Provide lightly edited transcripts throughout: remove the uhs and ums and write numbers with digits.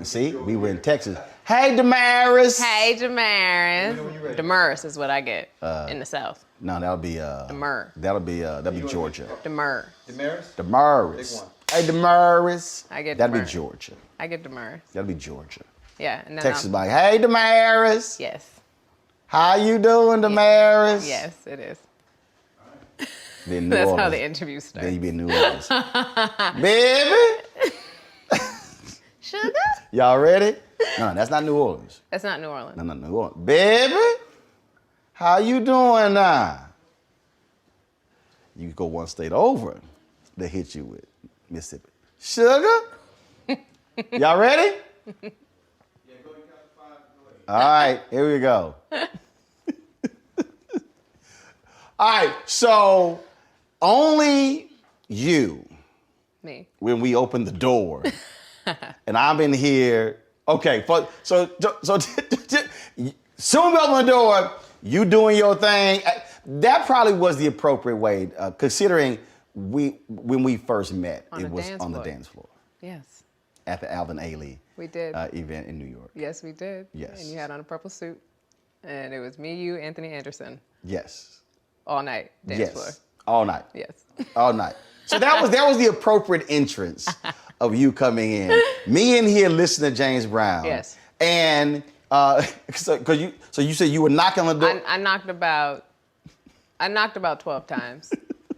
See, we were in Texas. Hey, Damaris. Hey, Damaris. Damaris is what I get in the South. No, that'll be Demur. That'll be Georgia. Demur. Damaris. Hey, Damaris. I get That'll be Damaris. Georgia. I get Damaris. That'll be Georgia. Yeah. And then Texas like, hey, Damaris. Yes. How you doing, Damaris? Yes, it is. Then That's Orleans. how the interview starts. Then you be in New Orleans. Baby. Sugar? Y'all ready? No, that's not New Orleans. That's not New Orleans. No, New Orleans. Baby, how you doing now? You go one state over, they hit you with Mississippi. Sugar? Y'all ready? Yeah, go ahead. All right, here we go. All right, so only you, Me. when we open the door, and I'm in here. Okay, so soon we open the door, you doing your thing. That probably was the appropriate way, considering when we first met, it was on the dance floor. Yes. At the Alvin Ailey We did. Event in New York. Yes, we did. Yes. And you had on a purple suit. And it was me, you, Anthony Anderson. Yes. All night. Dance floor. All night. Yes. All night. So that was the appropriate entrance of you coming in. Me in here listening to James Brown. Yes. And so you said you were knocking on the door. I knocked about 12 times,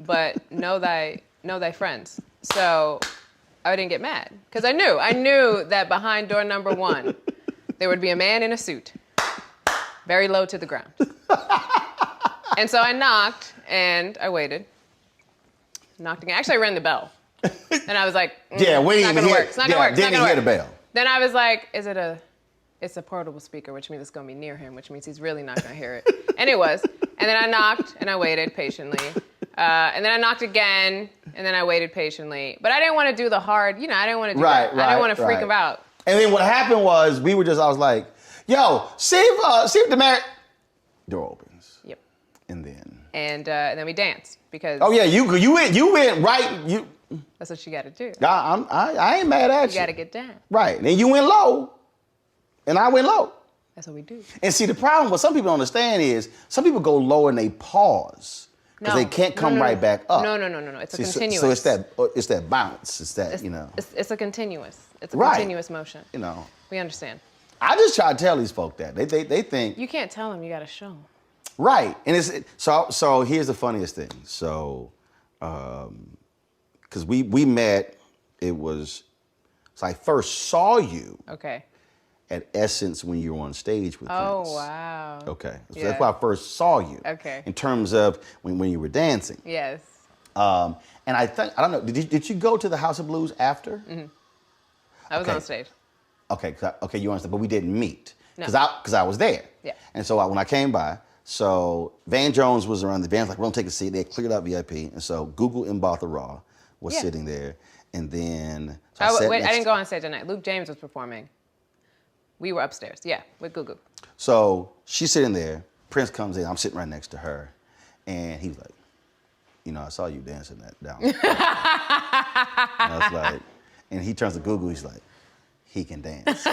but know thy friends. So I didn't get mad because I knew that behind door number 1 there would be a man in a suit, very low to the ground. And so I knocked and I waited. Knocked again. Actually, I rang the bell. And I was like, yeah, we it's didn't not gonna hear. work. It's not gonna work. It's not Didn't gonna hear work. the bell. Then I was like, it's a portable speaker, which means it's gonna be near him, which means he's really not gonna hear it. And it was. And then I knocked and I waited patiently. And then I knocked again and then I waited patiently. But I didn't want to do the hard, I didn't want to do that. I didn't want to freak him out. And then what happened was I was like, yo, see if the man, door opens. Yep. And then. And then we danced because. Oh yeah, you went right. That's what you got to do. I ain't mad at you. You got to get down. Right, and then you went low, and I went low. That's what we do. And see, the problem, what some people don't understand is, some people go low and they pause because they can't come right back up. No. It's a continuous. So it's that bounce. It's that, It's a continuous. It's a Right. continuous motion. We understand. I just try to tell these folk that they think. You can't tell them. You got to show them. Right, and so here's the funniest thing. So, because we met, so I first saw you. Okay. At Essence when you were on stage with Oh, Prince. wow. Okay. So Yeah. that's why I first saw you. Okay. In terms of when you were dancing. Yes. And I don't know, did you go to the House of Blues after? Mm-hmm. I was Okay. on stage. Okay, you understand, but we didn't meet. No. Because I was there. Yeah. And so when I came by, so Van Jones was around, the band's like, we're gonna take a seat. They cleared out VIP. And so Google Mbatha Raw was Yeah. sitting there. And then, so I didn't go on stage that night. Luke James was performing. We were upstairs, with Gugu. So she's sitting there. Prince comes in. I'm sitting right next to her, and he was like, I saw you dancing that down. And I was like, and he turns to Gugu. He's like, he can dance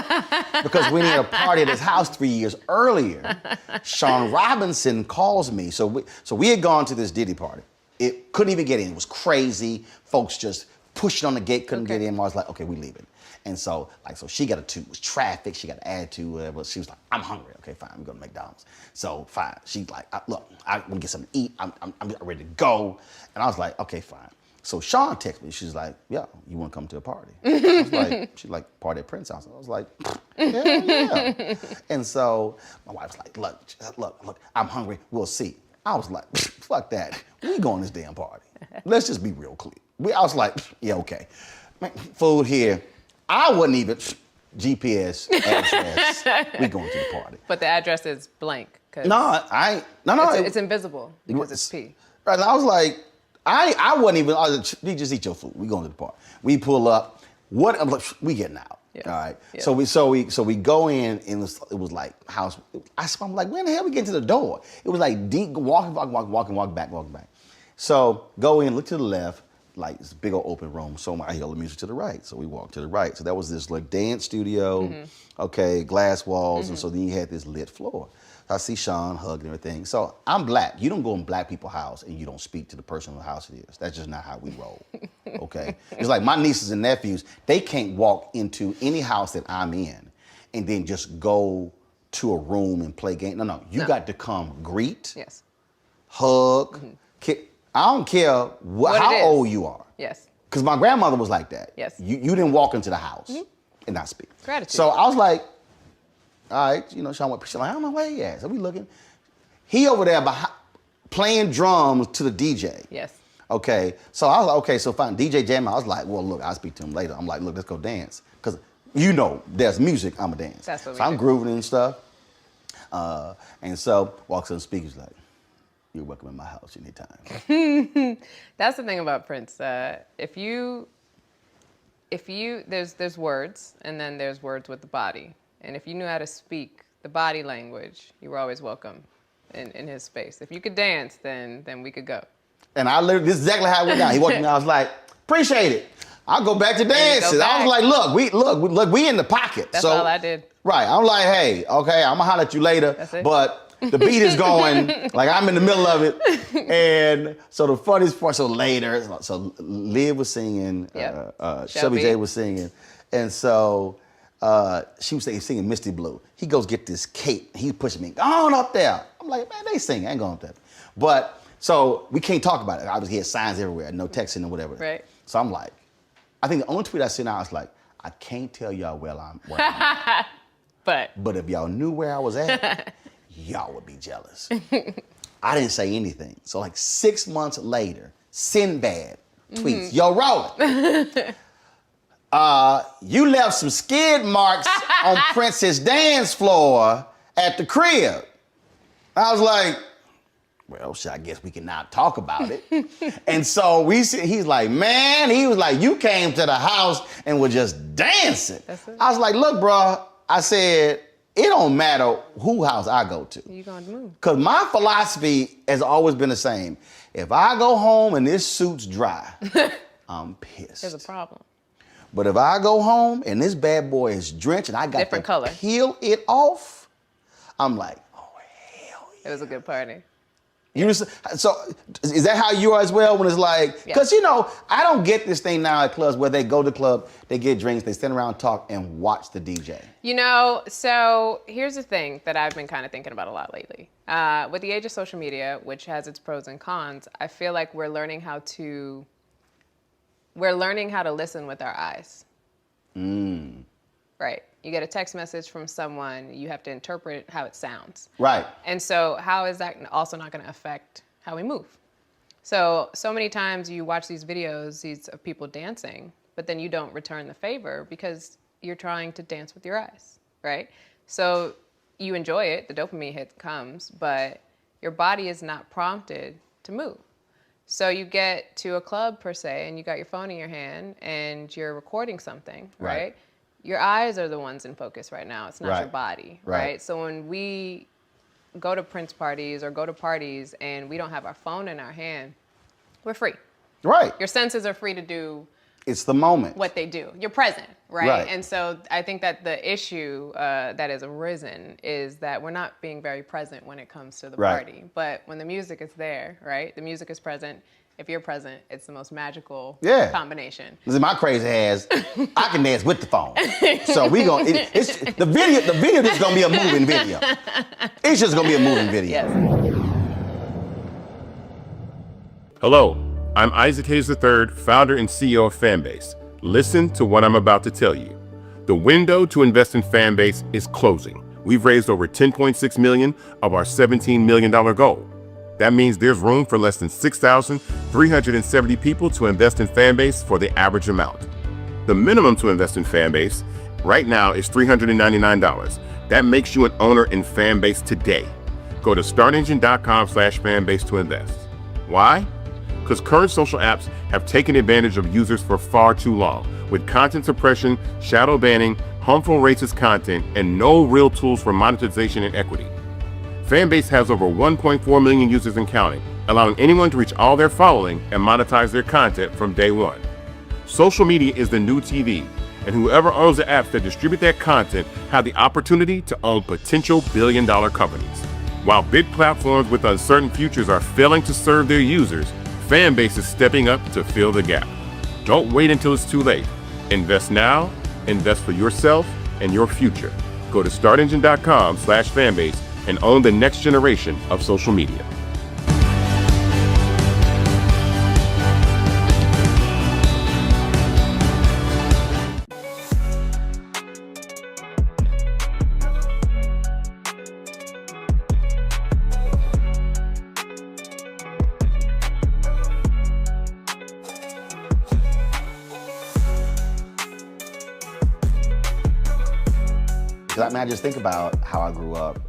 because we had a party at his house 3 years earlier. Sean Robinson calls me. So we had gone to this Diddy party. It couldn't even get in. It was crazy. Folks just pushed on the gate, couldn't get in. I was like, okay, we leaving. And so she got it was traffic. She got an attitude, whatever. She was like, I'm hungry. Okay, fine. We go to McDonald's. So fine. She's like, look, I want to get something to eat. I'm ready to go. And I was like, okay, fine. So Sean texted me. She's like, yeah, you want to come to a party? I was like, she's like, party at Prince's house. I was like, yeah. And so my wife's like, look, I'm hungry. We'll see. I was like, fuck that. We going to this damn party. Let's just be real clear. I was like, yeah, okay. Food here. I wasn't even GPS address. We going to the party. But the address is blank. No. It's invisible because it's P. Right, and I was like, I wasn't even. You just eat your food. We going to the party. We pull up. I'm like, we getting out. Yes. All right. Yes. So we go in, and it was like house. I'm like, when the hell we get to the door? It was like deep walk back. So go in, look to the left. like this big old open room. So I hear the music to the right. So we walked to the right. So that was this like dance studio, okay, glass walls. And so then you had this lit floor. I see Sean hugging everything. So I'm black. You don't go in black people's house and you don't speak to the person whose house it is. That's just not how we roll, okay? It's like my nieces and nephews, they can't walk into any house that I'm in and then just go to a room and play games. No. You got to come greet, hug, I don't care how old you are. Yes. Because my grandmother was like that. Yes. You didn't walk into the house and not speak. Gratitude. So I was like, all right, Sean went, she's like, I don't know where he at. So we looking. He over there playing drums to the DJ. Yes. Okay. So I was like, okay, so fine. DJ jamming. I was like, well, look, I'll speak to him later. I'm like, look, let's go dance. Because there's music, I'm a dance. That's what so I'm grooving and stuff. And so walks on the speakers like, you're welcome in my house anytime. That's the thing about Prince. If you there's words and then there's words with the body. And if you knew how to speak the body language, you were always welcome in his space. If you could dance, then we could go. And this is exactly how it went down. He walked me, I was like, appreciate it. I'll go back to dancing. I was like, look, we in the pocket. That's all I did. Right. I'm like, hey, okay, I'm gonna holler at you later. That's it. But the beat is going, like I'm in the middle of it. And so the funniest part, so later, so Liv was singing, Shelby J was singing. And so she was singing Misty Blue. He goes get this cape. He pushing me, go on up there. I'm like, man, they sing. I ain't going up there. But so we can't talk about it. I was getting signs everywhere, no texting or whatever. Right. So I'm like, I think the only tweet I sent out was like, I can't tell y'all where I'm at. But if y'all knew where I was at, y'all would be jealous. I didn't say anything. So like 6 months later, Sinbad tweets, yo, Roland. You left some skid marks on Prince's dance floor at the crib. I was like, well, I guess we can now talk about it. And so he's like, man, he was like, you came to the house and were just dancing. That's it. I was like, look, bro, I said, it don't matter who house I go to. You gonna move. Because my philosophy has always been the same. If I go home and this suit's dry, I'm pissed. There's a problem. But if I go home and this bad boy is drenched and I got different to color. peel it off, I'm like, oh, hell yeah. It was a good party. So is that how you are as well when it's like, because, I don't get this thing now at clubs where they go to the club, they get drinks, they stand around, talk, and watch the DJ. So here's the thing that I've been kind of thinking about a lot lately. With the age of social media, which has its pros and cons, I feel like we're learning how to listen with our eyes. Right. You get a text message from someone, you have to interpret how it sounds. Right. And so how is that also not going to affect how we move? So many times you watch these videos of people dancing, but then you don't return the favor because you're trying to dance with your eyes, right? So you enjoy it, the dopamine hit comes, but your body is not prompted to move. So you get to a club per se, and you got your phone in your hand, and you're recording something, right? Your eyes are the ones in focus right now. It's not your body, right? So when we go to Prince parties or go to parties and we don't have our phone in our hand, we're free. Right. Your senses are free to do. It's the moment. What they do. You're present, right? And so I think that the issue that has arisen is that we're not being very present when it comes to the party. But when the music is there, right? The music is present. If you're present, it's the most magical combination. Listen, my crazy ass, I can dance with the phone. So we gonna the video is gonna be a moving video. It's just gonna be a moving video. Yes. Hello, I'm Isaac Hayes III, founder and CEO of Fanbase. Listen to what I'm about to tell you. The window to invest in Fanbase is closing. We've raised over $10.6 million of our $17 million goal. That means there's room for less than 6,370 people to invest in Fanbase for the average amount. The minimum to invest in Fanbase right now is $399. That makes you an owner in Fanbase today. Go to startengine.com/fanbase to invest. Why? Because current social apps have taken advantage of users for far too long, with content suppression, shadow banning, harmful racist content, and no real tools for monetization and equity. Fanbase has over 1.4 million users and counting, allowing anyone to reach all their following and monetize their content from day one. Social media is the new TV, and whoever owns the apps that distribute that content have the opportunity to own potential billion-dollar companies. While big platforms with uncertain futures are failing to serve their users, Fanbase is stepping up to fill the gap. Don't wait until it's too late. Invest now, invest for yourself and your future. Go to startengine.com/fanbase and own the next generation of social media. I mean, I just think about how I grew up.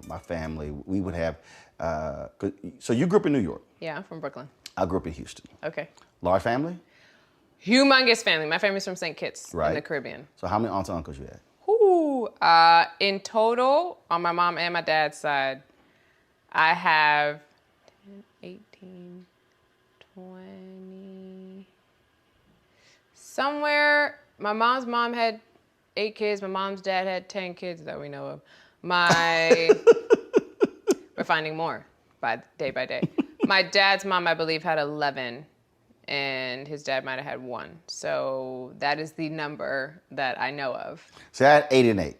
My family, we would have. So you grew up in New York. Yeah, I'm from Brooklyn. I grew up in Houston. Okay. Large family? Humongous family. My family's from St. Kitts in the Caribbean. So how many aunts and uncles you had? Ooh, in total, on my mom and my dad's side, I have 18, 20, somewhere. My mom's mom had 8 kids. My mom's dad had 10 kids that we know of. We're finding more by day. My dad's mom, I believe, had 11, and his dad might have had 1. So that is the number that I know of. So I had 8 and 8.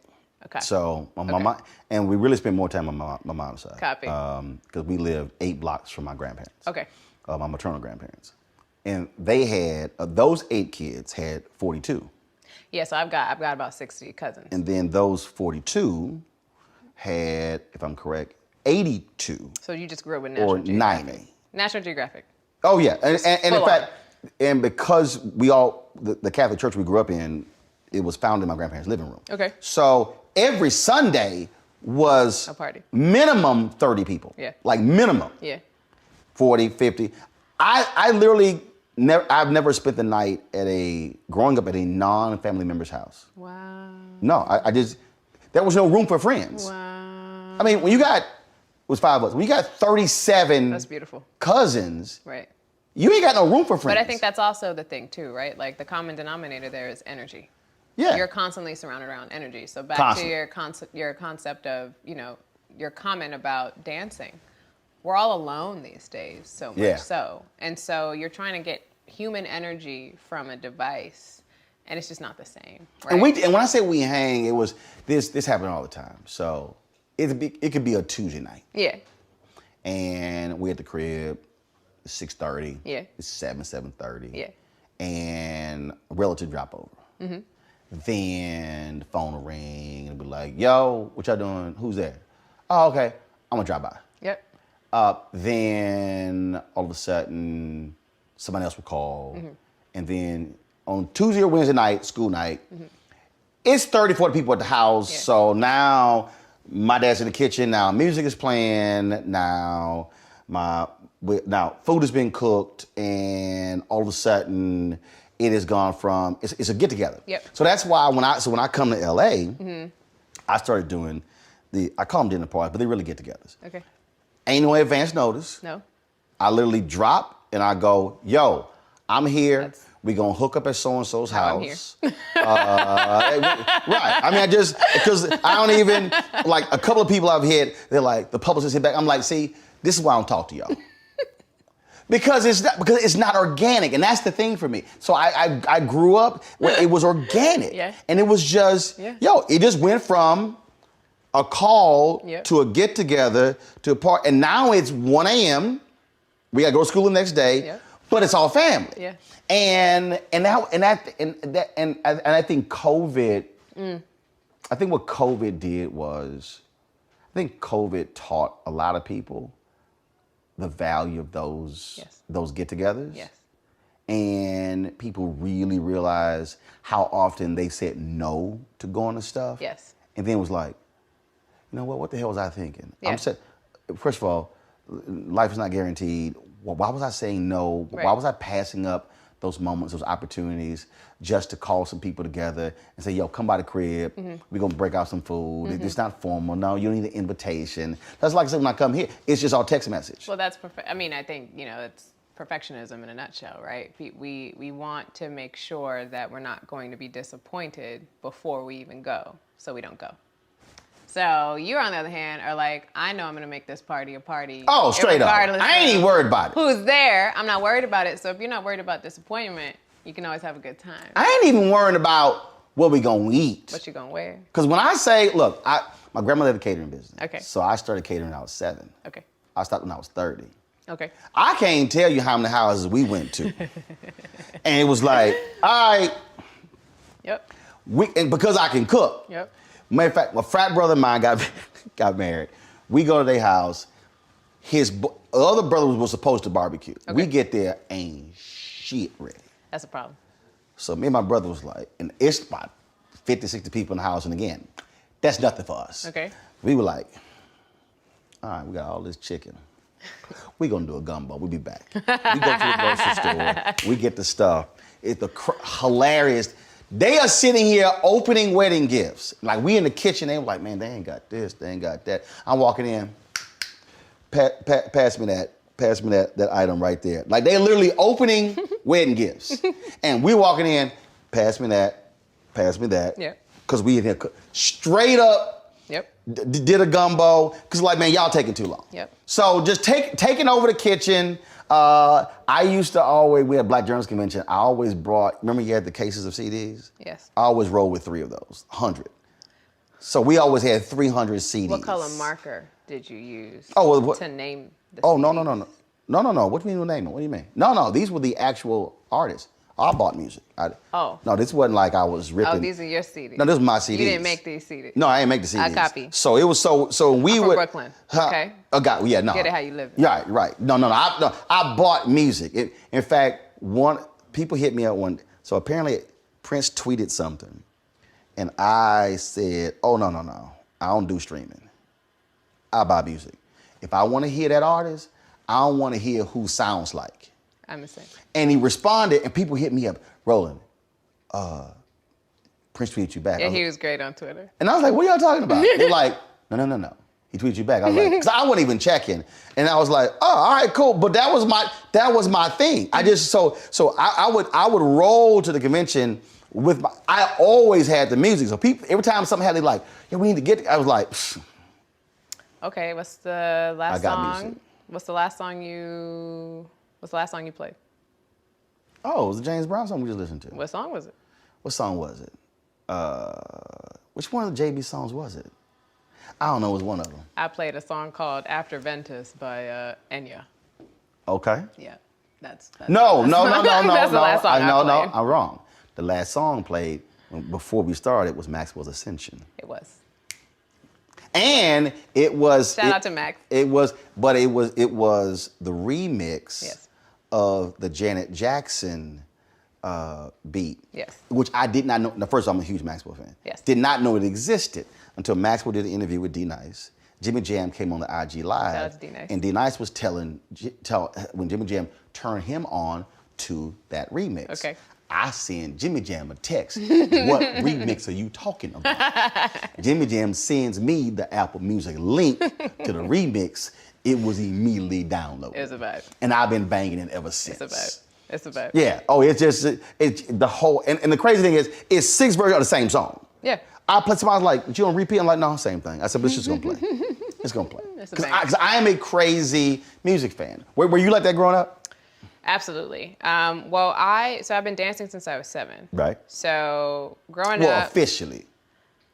Okay. So my mom, and we really spent more time on my mom's side. Copy. Because we lived 8 blocks from my grandparents. Okay. My maternal grandparents. And they had, those 8 kids had 42. Yeah, so I've got about 60 cousins. And then those 42 had, if I'm correct, 82. So you just grew up with National or Geographic. 90. National Geographic. Oh yeah, and in full fact, and because we all, the Catholic church we grew up in, it was found in my grandparents' living room. Okay. So every Sunday was A party. minimum 30 people. Yeah. Like minimum. Yeah. 40, 50. I literally I've never spent the night growing up at a non-family member's house. Wow. No, I just, there was no room for friends. Wow. I mean, when you got, it was 5 of us, when you got 37 That's beautiful. cousins, Right. you ain't got no room for friends. But I think that's also the thing too, right? Like the common denominator there is energy. Yeah. You're constantly surrounded around energy. So back Constantly. to your concept of, your comment about dancing. We're all alone these days, so much Yeah. so. And so you're trying to get human energy from a device, and it's just not the same. Right? And when I say we hang, it was this happened all the time. So it could be a Tuesday night, Yeah. and we at the crib, 6:30. Yeah. It's 7:30. Yeah. And a relative drop over. Mm-hmm. Then the phone will ring and be like, "Yo, what y'all doing? Who's there? Oh, okay. I'm gonna drop by." Yep. Then all of a sudden, somebody else will call. Mm-hmm. And then on Tuesday or Wednesday night, school night, it's 30, 40 people at the house. Yeah. So now my dad's in the kitchen. Now music is playing. Now food has been cooked. And all of a sudden, it has gone from, it's a get together. Yep. So that's why when I come to LA, I started doing I call them dinner parties, but they really get togethers. Okay. Ain't no advance notice. No. I literally drop and I go, "Yo, I'm here. We gonna hook up at so-and-so's I'm house." Right. I mean, because I don't even, like a couple of people I've hit, they're like, the publicist hit back. I'm like, see, this is why I don't talk to y'all. Because it's not organic, and that's the thing for me. So I grew up where it was organic. Yeah. And it was just, it just went from a call to a get together to a part, and now it's 1 a.m. We gotta go to school the next day, but it's all family. Yeah. And I think COVID. I think what COVID did was, I think COVID taught a lot of people the value of those get-togethers. Yes. And people really realized how often they said no to going to stuff. Yes. And then was like, you know what the hell was I thinking? Yeah. First of all, life is not guaranteed. Why was I saying no? Right. Why was I passing up those moments, those opportunities, just to call some people together and say, yo, come by the crib. We're going to break out some food. It's not formal. No, you don't need an invitation. That's like I said when I come here. It's just all text message. Well, that's I mean, I think, it's perfectionism in a nutshell, right? We want to make sure that we're not going to be disappointed before we even go, so we don't go. So you, on the other hand, are like, I know I'm going to make this party a party. Oh, straight up. I ain't even worried about it. Who's there? I'm not worried about it. So if you're not worried about disappointment, you can always have a good time. I ain't even worried about what we going to eat. What you going to wear? Because when I say, look, my grandmother had a catering business. Okay. So I started catering when I was 7. Okay. I stopped when I was 30. Okay. I can't tell you how many houses we went to. And it was like, all right. Yep. And because I can cook. Yep. Matter of fact, my frat brother of mine got married. We go to their house. His other brother was supposed to barbecue. Okay. We get there, ain't shit ready. That's a problem. So me and my brother was like, and it's about 50, 60 people in the house. And again, that's nothing for us. Okay. We were like, all right, we got all this chicken. We're going to do a gumbo. We'll be back. We go to the grocery store. We get the stuff. It's hilarious. They are sitting here opening wedding gifts. Like, we in the kitchen. They were like, man, they ain't got this. They ain't got that. I'm walking in. Pass me that item right there. Like, they're literally opening wedding gifts. And we walking in, pass me that. Yeah. Because we in here straight up. Yep. Did a gumbo, because like, man, y'all taking too long. Yep. So just taking over the kitchen. I used to we had Black Journalists Convention. I always brought, remember you had the cases of CDs? Yes. I always rolled with 3 of those, 100. So we always had 300 CDs. What color marker did you use to name the Oh, CDs? No. What do you mean name it? What do you mean? No, these were the actual artists. I bought music. No, this wasn't like I was ripping. Oh, these are your CDs. No, this is my CDs. You didn't make these CDs. No, I didn't make the CDs. I copy. So it was so we I'm would. from Brooklyn. Okay. No. Get it how you live. Right. No. I bought music. In fact, people hit me up one. So apparently Prince tweeted something, and I said, "Oh no. I don't do streaming. I buy music. If I want to hear that artist, I don't want to hear who sounds like." I'm the same. And he responded, and people hit me up, Roland, Prince tweeted you back. Yeah, he was great on Twitter. And I was like, what are y'all talking about? They're like, no. He tweeted you back. I was like, because I wasn't even checking. And I was like, oh, all right, cool. But that was my thing. I just, so I would roll to the convention with I always had the music. So people, every time something happened, they like, yeah, we need to get, I was like, pfft. Okay, what's the last I got song? music. What's the last song you played? Oh, it was the James Brown song we just listened to. What song was it? What song was it? Which one of the JB songs was it? I don't know, it was one of them. I played a song called After Ventus by Enya. Okay. Yeah, that's No. That's the last song I played. I'm wrong. The last song played before we started was Maxwell's Ascension. It was. And it was Shout out to Max. It was the remix Yes. of the Janet Jackson beat. Yes. Which I did not know. Now, first, I'm a huge Maxwell fan. Yes. Did not know it existed until Maxwell did an interview with D-Nice. Jimmy Jam came on the IG Live. Shout out to D-Nice. And D-Nice was telling when Jimmy Jam turned him on to that remix. Okay. I send Jimmy Jam a text. What remix are you talking about? Jimmy Jam sends me the Apple Music link to the remix. It was immediately downloaded. It's a vibe. And I've been banging it ever since. It's a vibe. Yeah. Oh, it's just it's the whole. And the crazy thing is, it's 6 versions of the same song. Yeah. I played somebody like, but you don't repeat? I'm like, no, same thing. I said, but it's just gonna play. It's gonna play. Because I am a crazy music fan. Were you like that growing up? Absolutely. I've been dancing since I was 7. Right. So growing Well, up. officially.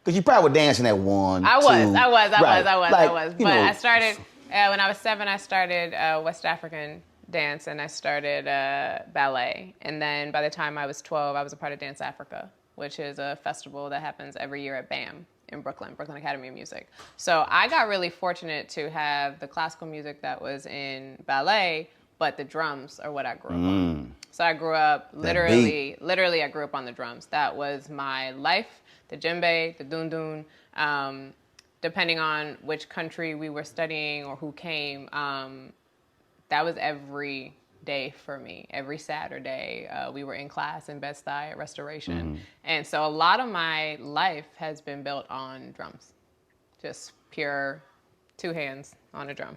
Because you probably were dancing at 1, I 2. was. Like, But I started, when I was 7, I started West African dance and I started ballet. And then by the time I was 12, I was a part of Dance Africa, which is a festival that happens every year at BAM in Brooklyn Academy of Music. So I got really fortunate to have the classical music that was in ballet, but the drums are what I grew up on. So I grew up literally I grew up on the drums. That was my life, the djembe, the dundun. Depending on which country we were studying or who came, that was every day for me. Every Saturday, we were in class in Bed-Stuy at Restoration. And so a lot of my life has been built on drums. Just pure 2 hands on a drum.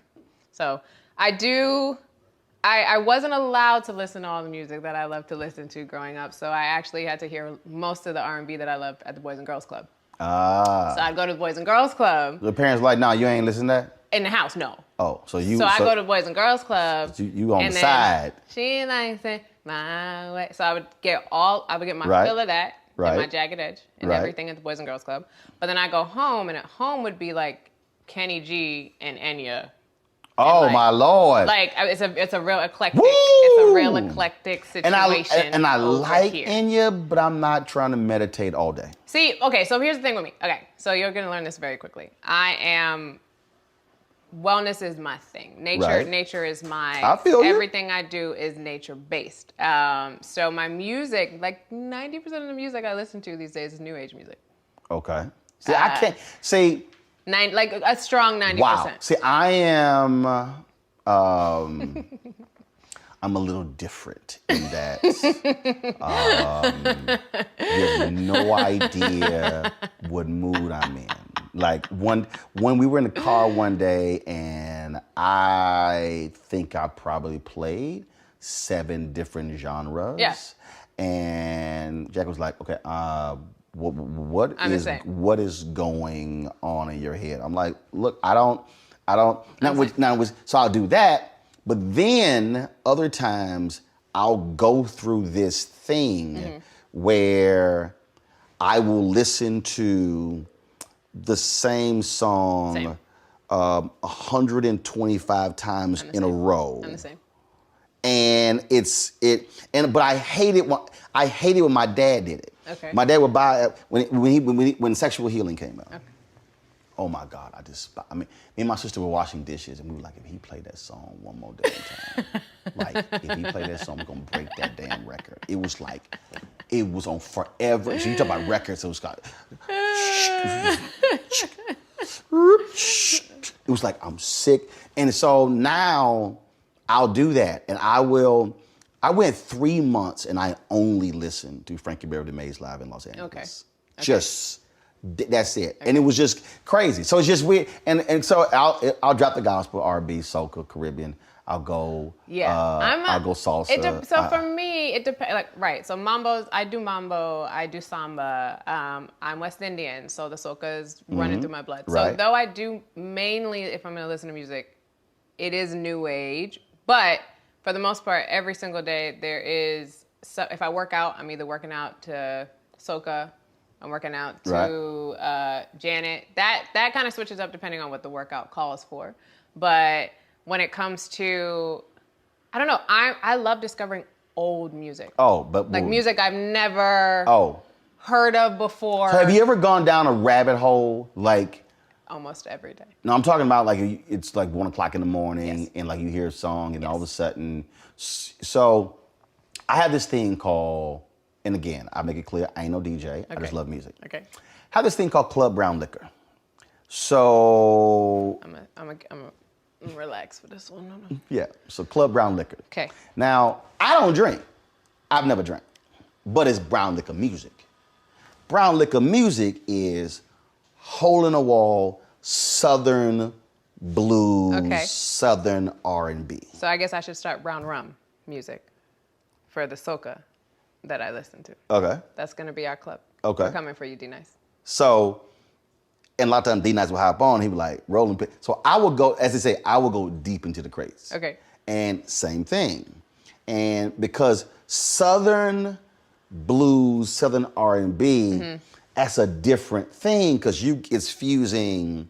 So I wasn't allowed to listen to all the music that I loved to listen to growing up. So I actually had to hear most of the R&B that I loved at the Boys and Girls Club. So I'd go to the Boys and Girls Club. The parents like, no, you ain't listen to that? In the house, no. Oh, so I go to Boys and Girls Club. You on the side. She likes it my way. So I would get my fill of that, and my Jagged Edge, and everything at the Boys and Girls Club. But then I go home, and at home would be like Kenny G and Enya. Oh, my Lord. Like, it's a real eclectic. Woo! It's a real eclectic situation. And I like here. Enya, but I'm not trying to meditate all day. See, okay, so here's the thing with me. Okay, so you're going to learn this very quickly. Wellness is my thing. Nature is I feel you. everything I do is nature based. So my music, like 90% of the music I listen to these days is new age music. Okay. See, I can't see. Like a strong 90%. Wow. See, I am. I'm a little different in that. You have no idea what mood I'm in. Like when we were in the car one day, and I think I probably played 7 different genres. Yeah. And Jack was like, "Okay, what is going on in your head?" I'm like, "Look, I don't. So I'll do that." But then other times I'll go through this thing where I will listen to the same song 125 times in a row. I'm the same. And but I hate it when my dad did it. Okay. My dad would buy when Sexual Healing came out. Okay. Oh my God, me and my sister were washing dishes, and we were like, if he played that song one more damn time, like if he played that song, we're gonna break that damn record. It was on forever. So you talk about records, it was like, it was like, I'm sick. And so now I'll do that, and I went 3 months and I only listened to Frankie Beverly Maze live in Los Angeles. Okay. That's it. Okay. And it was just crazy. So it's just weird. And so I'll drop the gospel, R&B, soca, Caribbean. I'll go. Yeah. I'll go salsa. So for me, it depends. Like, right. So mambos, I do mambo, I do samba. I'm West Indian, so the soca is running through my blood. So though I do mainly, if I'm going to listen to music, it is new age. But for the most part, every single day there is. So if I work out, I'm either working out to soca. I'm working out to Janet. That kind of switches up depending on what the workout calls for. But when it comes to, I don't know, I love discovering old music. Oh, but like music I've never heard of before. So have you ever gone down a rabbit hole like? Almost every day. No, I'm talking about like it's like 1 o'clock in the morning and like you hear a song and all of a sudden. So I have this thing called. And again, I make it clear, I ain't no DJ. Okay. I just love music. Okay. I have this thing called Club Brown Liquor. So I'm relax for this one. No. Yeah. So Club Brown Liquor. Okay. Now I don't drink. I've never drank, but it's brown liquor music. Brown liquor music is hole in the wall, Southern blues, Southern R&B. So I guess I should start brown rum music for the soca that I listen to. Okay. That's gonna be our club. Okay. We're coming for you, D-Nice. So, and a lot of times D-Nice will hop on, he be like, Roland. So I would go, as they say, I will go deep into the crates. Okay. And same thing. And because Southern blues, Southern R&B, that's a different thing because it's fusing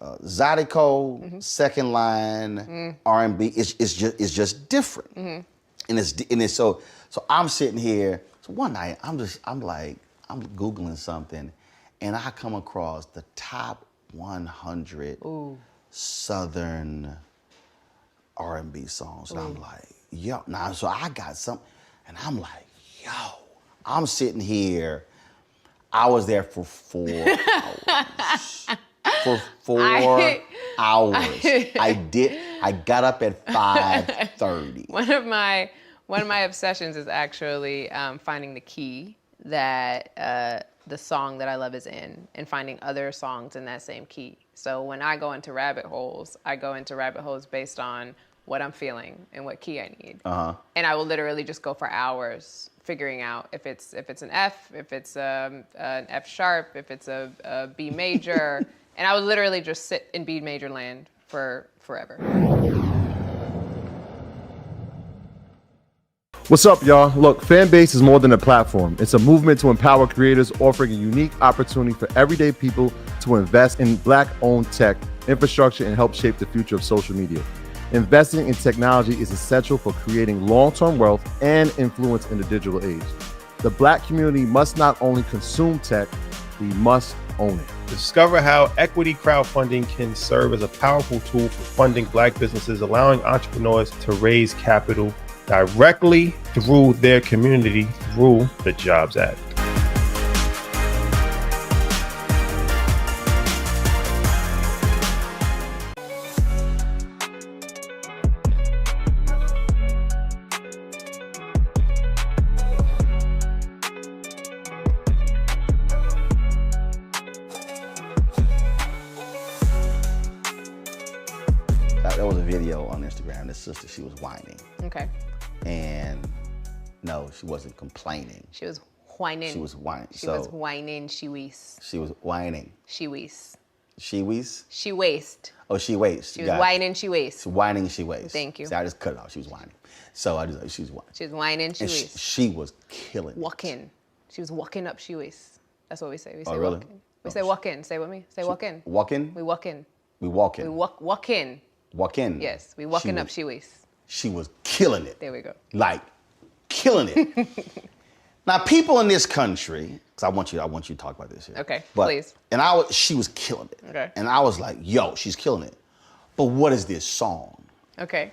Zydeco, second line, R&B. It's just different. And it's so I'm sitting here. So one night I'm Googling something, and I come across the top 100 Southern R&B songs, and I'm like, yo. Now so I got some, and I'm like, yo. I'm sitting here. I was there for 4 hours. For 4 hours. I did. I got up at 5:30. One of my obsessions is actually finding the key that the song that I love is in, and finding other songs in that same key. So when I go into rabbit holes, I go into rabbit holes based on what I'm feeling and what key I need. And I will literally just go for hours figuring out if it's an F, if it's an F sharp, if it's a B major, and I would literally just sit in B major land for forever. What's up, y'all? Look, Fanbase is more than a platform. It's a movement to empower creators, offering a unique opportunity for everyday people to invest in Black-owned tech, infrastructure, and help shape the future of social media. Investing in technology is essential for creating long-term wealth and influence in the digital age. The Black community must not only consume tech, we must own it. Discover how equity crowdfunding can serve as a powerful tool for funding Black businesses, allowing entrepreneurs to raise capital directly through their community through the Jobs Act. There was a video on Instagram. This sister, she was whining. Okay. And no, she wasn't complaining. She was whining. She was whining. She was whining. She wees. She was whining. She wees. She wees? She waste. Oh, she waste. She was whining. She waste. She's whining. She waste. Thank you. See, I just cut it off. She was whining. So I just, she was whining. She was whining. She And waste. she was killing it. Walking. She was walking up. She waste. That's what we say. We say really? walking. We say walk in. Say it with me. Say walk in. Walk in? We walk in. We walk in. We walk in. Walk in. Yes. We walking up. She waste. She was killing it. There we go. Like, killing it. Now, people in this country, because I want you to talk about this here. Okay, But- please. And she was killing it. Okay. And I was like, yo, she's killing it. But what is this song? Okay.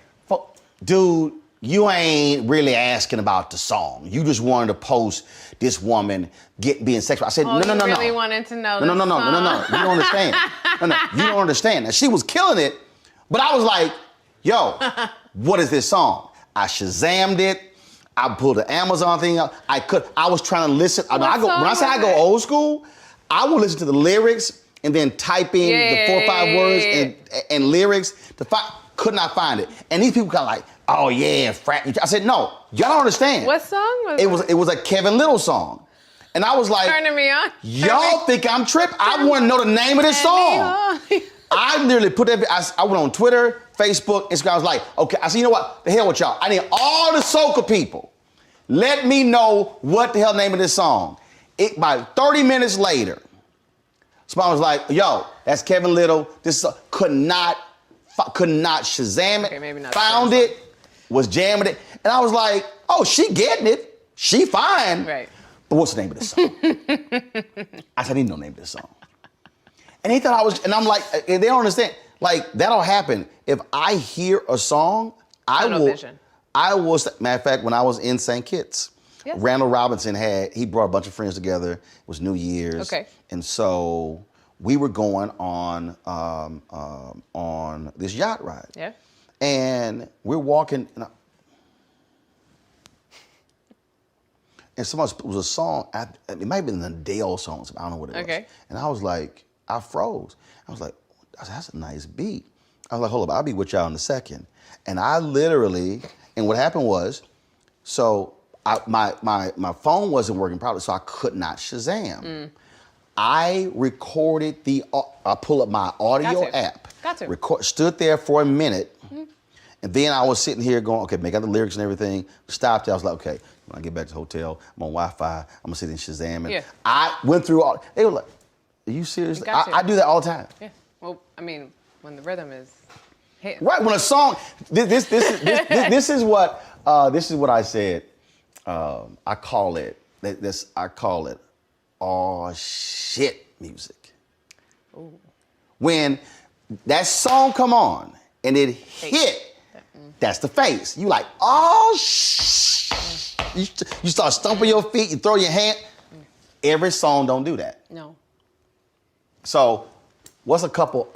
Dude, you ain't really asking about the song. You just wanted to post this woman being sexual. I said, no. You really wanted to know No. You don't understand. You don't understand. Now, she was killing it, but I was like, yo, what is this song? I Shazammed it. I pulled the Amazon thing up. I was trying to listen. When I say I go old school, I will listen to the lyrics and then type in the 4 or 5 words and lyrics to find. Could not find it. And these people kind of like, oh yeah, frat. I said, no, y'all don't understand. What song was it? It was a Kevin Little song. And I was like, Turning me on. y'all think I'm tripping? I want to know the name of this song. I literally put that, I went on Twitter, Facebook, Instagram. I was like, okay, I said, you know what? The hell with y'all. I need all the soca people. Let me know what the hell the name of this song. About 30 minutes later, somebody was like, yo, that's Kevin Little. This could not Shazam it. Okay, maybe not found it, was jamming it. And I was like, oh, she getting it. She fine. Right. But what's the name of this song? I said, I didn't know the name of this song. And he thought I was, and I'm like, they don't understand. Like, that'll happen. If I hear a song, I will, matter of fact, when I was in St. Kitts, yes. Randall Robinson he brought a bunch of friends together. It was New Year's. Okay. And so we were going on this yacht ride. Yeah. And we're walking, and it was a song, it might have been an Adele song, I don't know what it was. Okay. And I was like, I froze. I was like, that's a nice beat. I was like, hold up, I'll be with y'all in a second. And I literally, and what happened was, so my phone wasn't working properly, so I could not Shazam. I recorded I pull up my audio app. Got to. Stood there for a minute, and then I was sitting here going, okay, make out the lyrics and everything. Stopped there, I was like, okay, when I get back to the hotel, I'm on Wi-Fi, I'm gonna sit in Shazam. And I went through all, they were like, are you serious? I do that all the time. Yeah. Well, I mean, when the rhythm is hitting. Right, when a song, this is what I said. I call it oh shit music. Ooh. When that song come on and it hit, that's the face. You like, oh shh. You start stomping your feet, you throw your hand. Every song don't do that. No. So What's a couple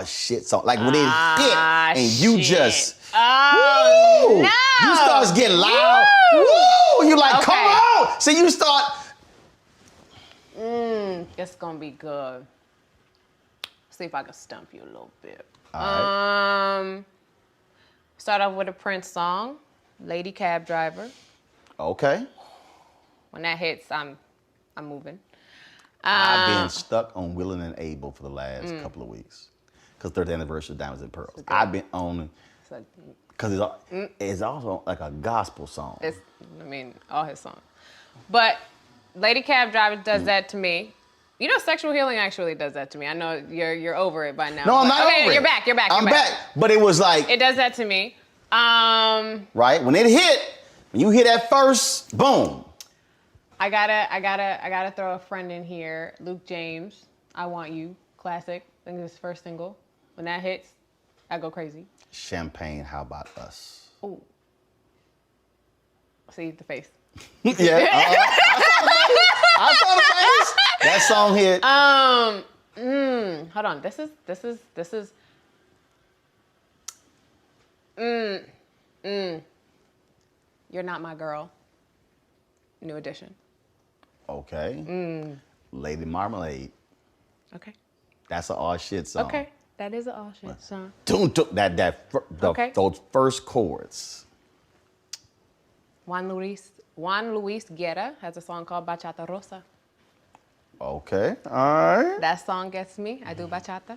shit songs? Like when it hit and you shit. just Oh, woo, no. you start getting loud. Woo. Woo! You like, Okay. come on. So you start. It's gonna be good. See if I can stump you a little bit. All right. Start off with a Prince song, Lady Cab Driver. Okay. When that hits, I'm moving. I've been stuck on Willing and Able for the last couple of weeks. Because 30th anniversary of Diamonds and Pearls. I've been on, So because it's also like a gospel song. all his songs. But Lady Cab Driver does that to me. You know, Sexual Healing actually does that to me. I know you're over it by now. No, I'm not okay, over it. You're back. I'm back. But it was like, It does that to me. right? When it hit, when you hear that first, boom. I gotta throw a friend in here. Luke James, I Want You, classic. I think it's his first single. When that hits, I go crazy. Champagne, How About Us? Ooh. See the face. Yeah. I saw the face. That song hit. Hold on. This is. You're Not My Girl. New edition. Okay. Lady Marmalade. Okay. That's an all shit song. Okay. That is an all shit song. Okay. Those first chords. Juan Luis Guerra has a song called Bachata Rosa. Okay. All right. That song gets me. I do bachata.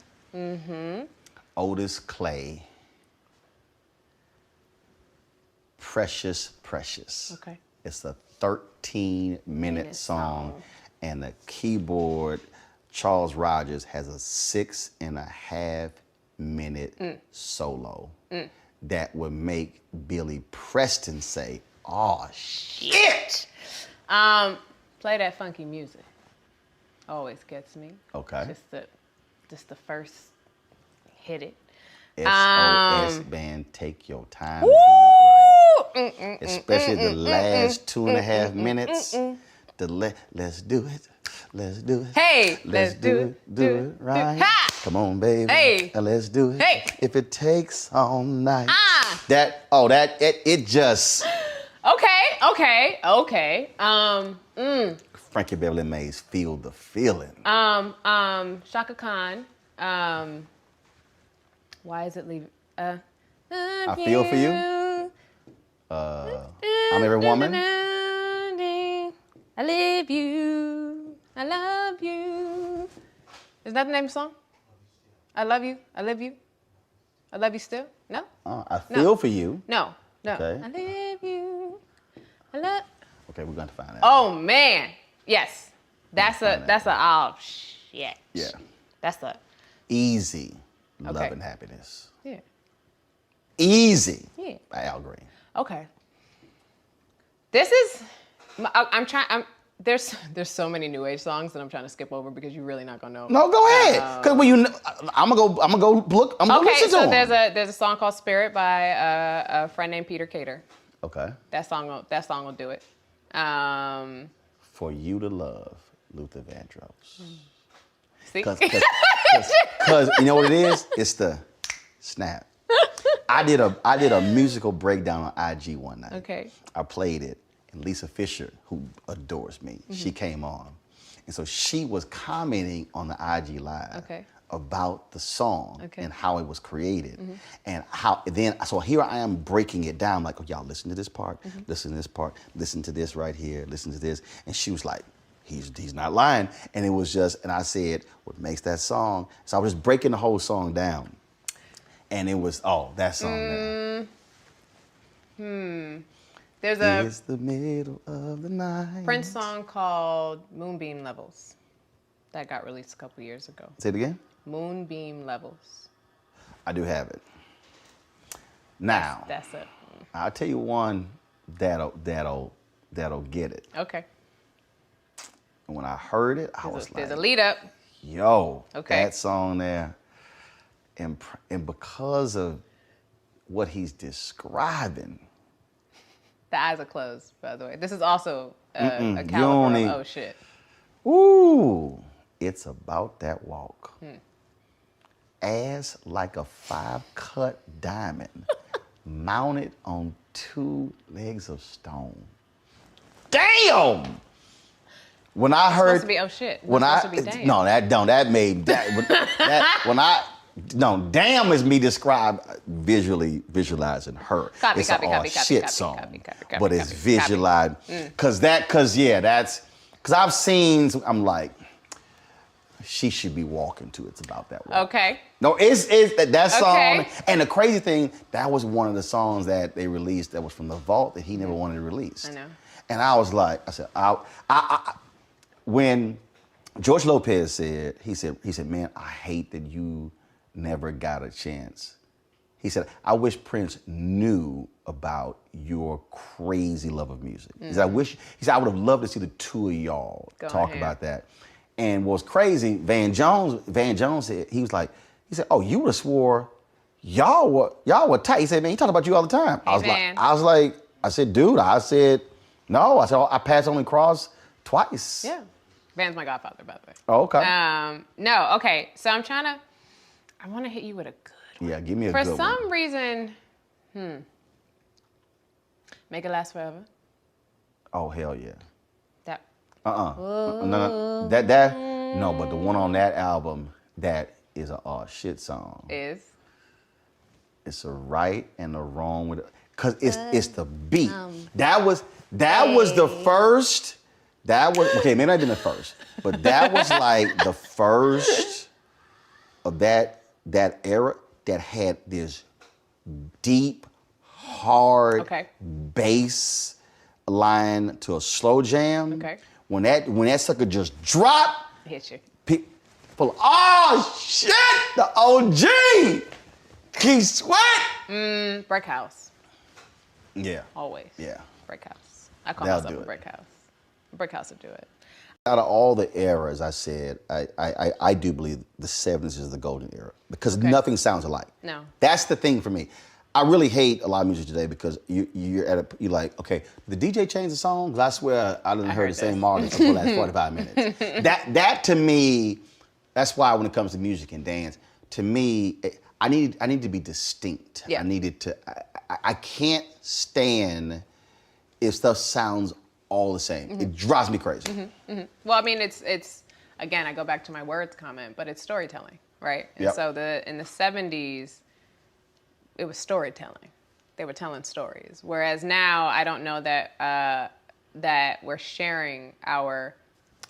Otis Clay. Precious, Precious. Okay. It's a 13-minute song, and the keyboard, Charles Rogers, has a 6.5-minute solo that would make Billy Preston say, "Oh shit!" Play that funky music. Always gets me. Okay. Just the first hit it. SOS band, take your time. Woo! Especially the last 2.5 minutes. Let's do it. Let's do it. Hey, let's do it right. Ha! Come on, baby. Hey. Let's do it. Hey. If it takes all night. Ah. It just. Okay. Frankie Beverly Mays, Feel the Feeling. Shaka Khan. Why is it leaving? I Feel For You. I'm Every Woman. I live you. I love you. Is that the name of the song? I love you. I live you. I love you still? No? I Feel For You. No. Okay. I live you. I love. Okay, we're going to find out. Oh man. Yes. That's oh shit. Yeah. That's a Easy. Love Okay. and Happiness. yeah. Easy. Yeah. By Al Green. Okay. This is. I'm trying. There's so many new age songs that I'm trying to skip over because you're really not gonna know. No, go ahead. Because when I'm gonna go look. I'm gonna Okay, listen to so them. there's a song called Spirit by a friend named Peter Cater. Okay. That song will do it. For You to Love, Luther Vandross. See? Because you know what it is? It's the snap. I did a musical breakdown on IG one night. Okay. I played it, and Lisa Fisher, who adores me, she came on, and so she was commenting on the IG live about the song and how it was created, and how then. So here I am breaking it down, like, oh, y'all listen to this part, listen to this part, listen to this right here, listen to this, and she was like, he's not lying, and it was just, and I said, what makes that song? So I was just breaking the whole song down, and it was that song there. There's a It's the middle of the night. Prince song called Moonbeam Levels that got released a couple years ago. Say it again. Moonbeam Levels. I do have it. Now, That's it. I'll tell you one that'll get it. Okay. And when I heard it, I was There's like, a lead up. yo, Okay. that song there. And because of what he's describing, The eyes are closed, by the way. This is also a you caliber only- of, oh shit. ooh, it's about that walk. ass like a 5-cut diamond, mounted on 2 legs of stone. Damn! When I heard, supposed to be, oh shit. when It's I supposed to be damn. no, that made that when I no, damn is me visualizing her. Copy, it's copy, a copy, shit copy, song, copy, but it's copy. visualized because I've seen. I'm like, she should be walking to It's About That Way. Okay. No, it's that song. Okay. And the crazy thing, that was one of the songs that they released that was from the vault that he never wanted to release. I know. And I was like, I said, when George Lopez said, he said, man, I hate that you never got a chance. He said, I wish Prince knew about your crazy love of music. He said, I would have loved to see the two of y'all talk ahead. about that. And what's crazy, Van Jones said, he said, oh, you would have swore y'all were tight. He said, man, he talked about you all the time. I said, dude, no. I said, I passed only cross twice. Yeah. Van's my godfather, by the way. Oh, okay. No, okay. So I want to hit you with a good one. Yeah, give me a good one. For some reason, Make It Last Forever. Oh, hell yeah. That. No, but the one on that album, that is a shit song. Is. It's a right and a wrong with it. Cause it's the beat. That was the first. Okay, maybe not been the first, but that was like the first of that era that had this deep, hard bass line to a slow jam. Okay. When that sucker just dropped, Hit you. people, oh shit, the OG, Keith Sweat. Brick House. Yeah. Always. Yeah. Brick House. I call That'll myself do a it. brick house. A brick house would do it. Out of all the eras, I said, I do believe the 70s is the golden era because nothing sounds alike. No. That's the thing for me. I really hate a lot of music today because you're like, okay, the DJ changed the song? 'Cause I swear I didn't heard the same artist for the last 45 minutes. That to me, that's why when it comes to music and dance, to me, I need to be distinct. Yeah. I can't stand if stuff sounds all the same. It drives me crazy. Well, I mean, it's again, I go back to my words comment, but it's storytelling, right? And so in the 70s, it was storytelling. They were telling stories. Whereas now, I don't know that that we're sharing I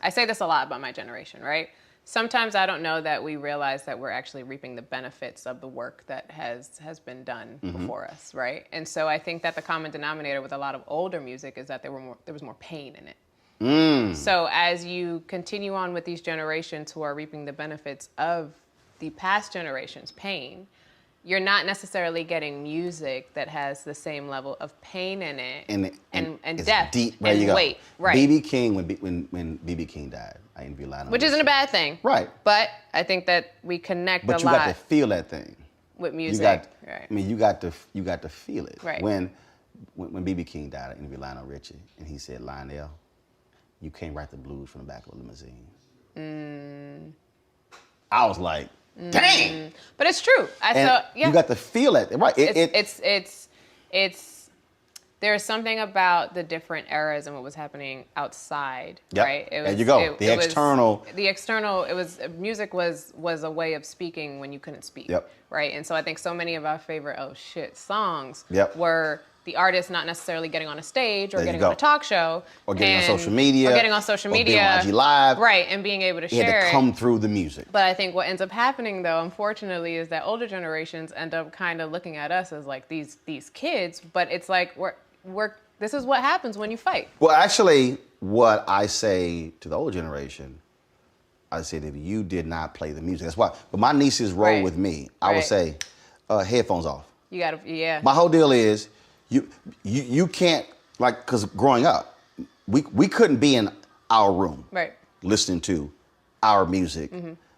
say this a lot about my generation, right? Sometimes I don't know that we realize that we're actually reaping the benefits of the work that has been done before us, right? And so I think that the common denominator with a lot of older music is that there was more pain in it. So as you continue on with these generations who are reaping the benefits of the past generation's pain, you're not necessarily getting music that has the same level of pain in it and it's depth deep. and you go. weight. Right. BB King, when BB King died, I interviewed Lionel Which isn't a bad thing. Right. But I think that we connect But a you got lot to feel that thing. with music. Right. I mean, you got to feel it. Right. When BB King died, I interviewed Lionel Richie, and he said, Lionel, you can't write the blues from the back of a limousine. I was like, dang. But it's true. You got to feel it. Right. It's there's something about the different eras and what was happening outside, right? There you go. The external, music was a way of speaking when you couldn't speak, right? And so I think so many of our favorite songs were the artist not necessarily getting on a stage or getting on a talk show. Or getting on social media. Or getting on social media. Or being on IG Live. Right, and being able to share it. It had to come through the music. But I think what ends up happening, though, unfortunately, is that older generations end up kind of looking at us as like these kids. But it's like this is what happens when you fight. Well, actually, what I say to the older generation, I said if you did not play the music, that's why. But my nieces roll with me. I would say, headphones off. You gotta, My whole deal is, you can't, like, because growing up, we couldn't be in our room listening to our music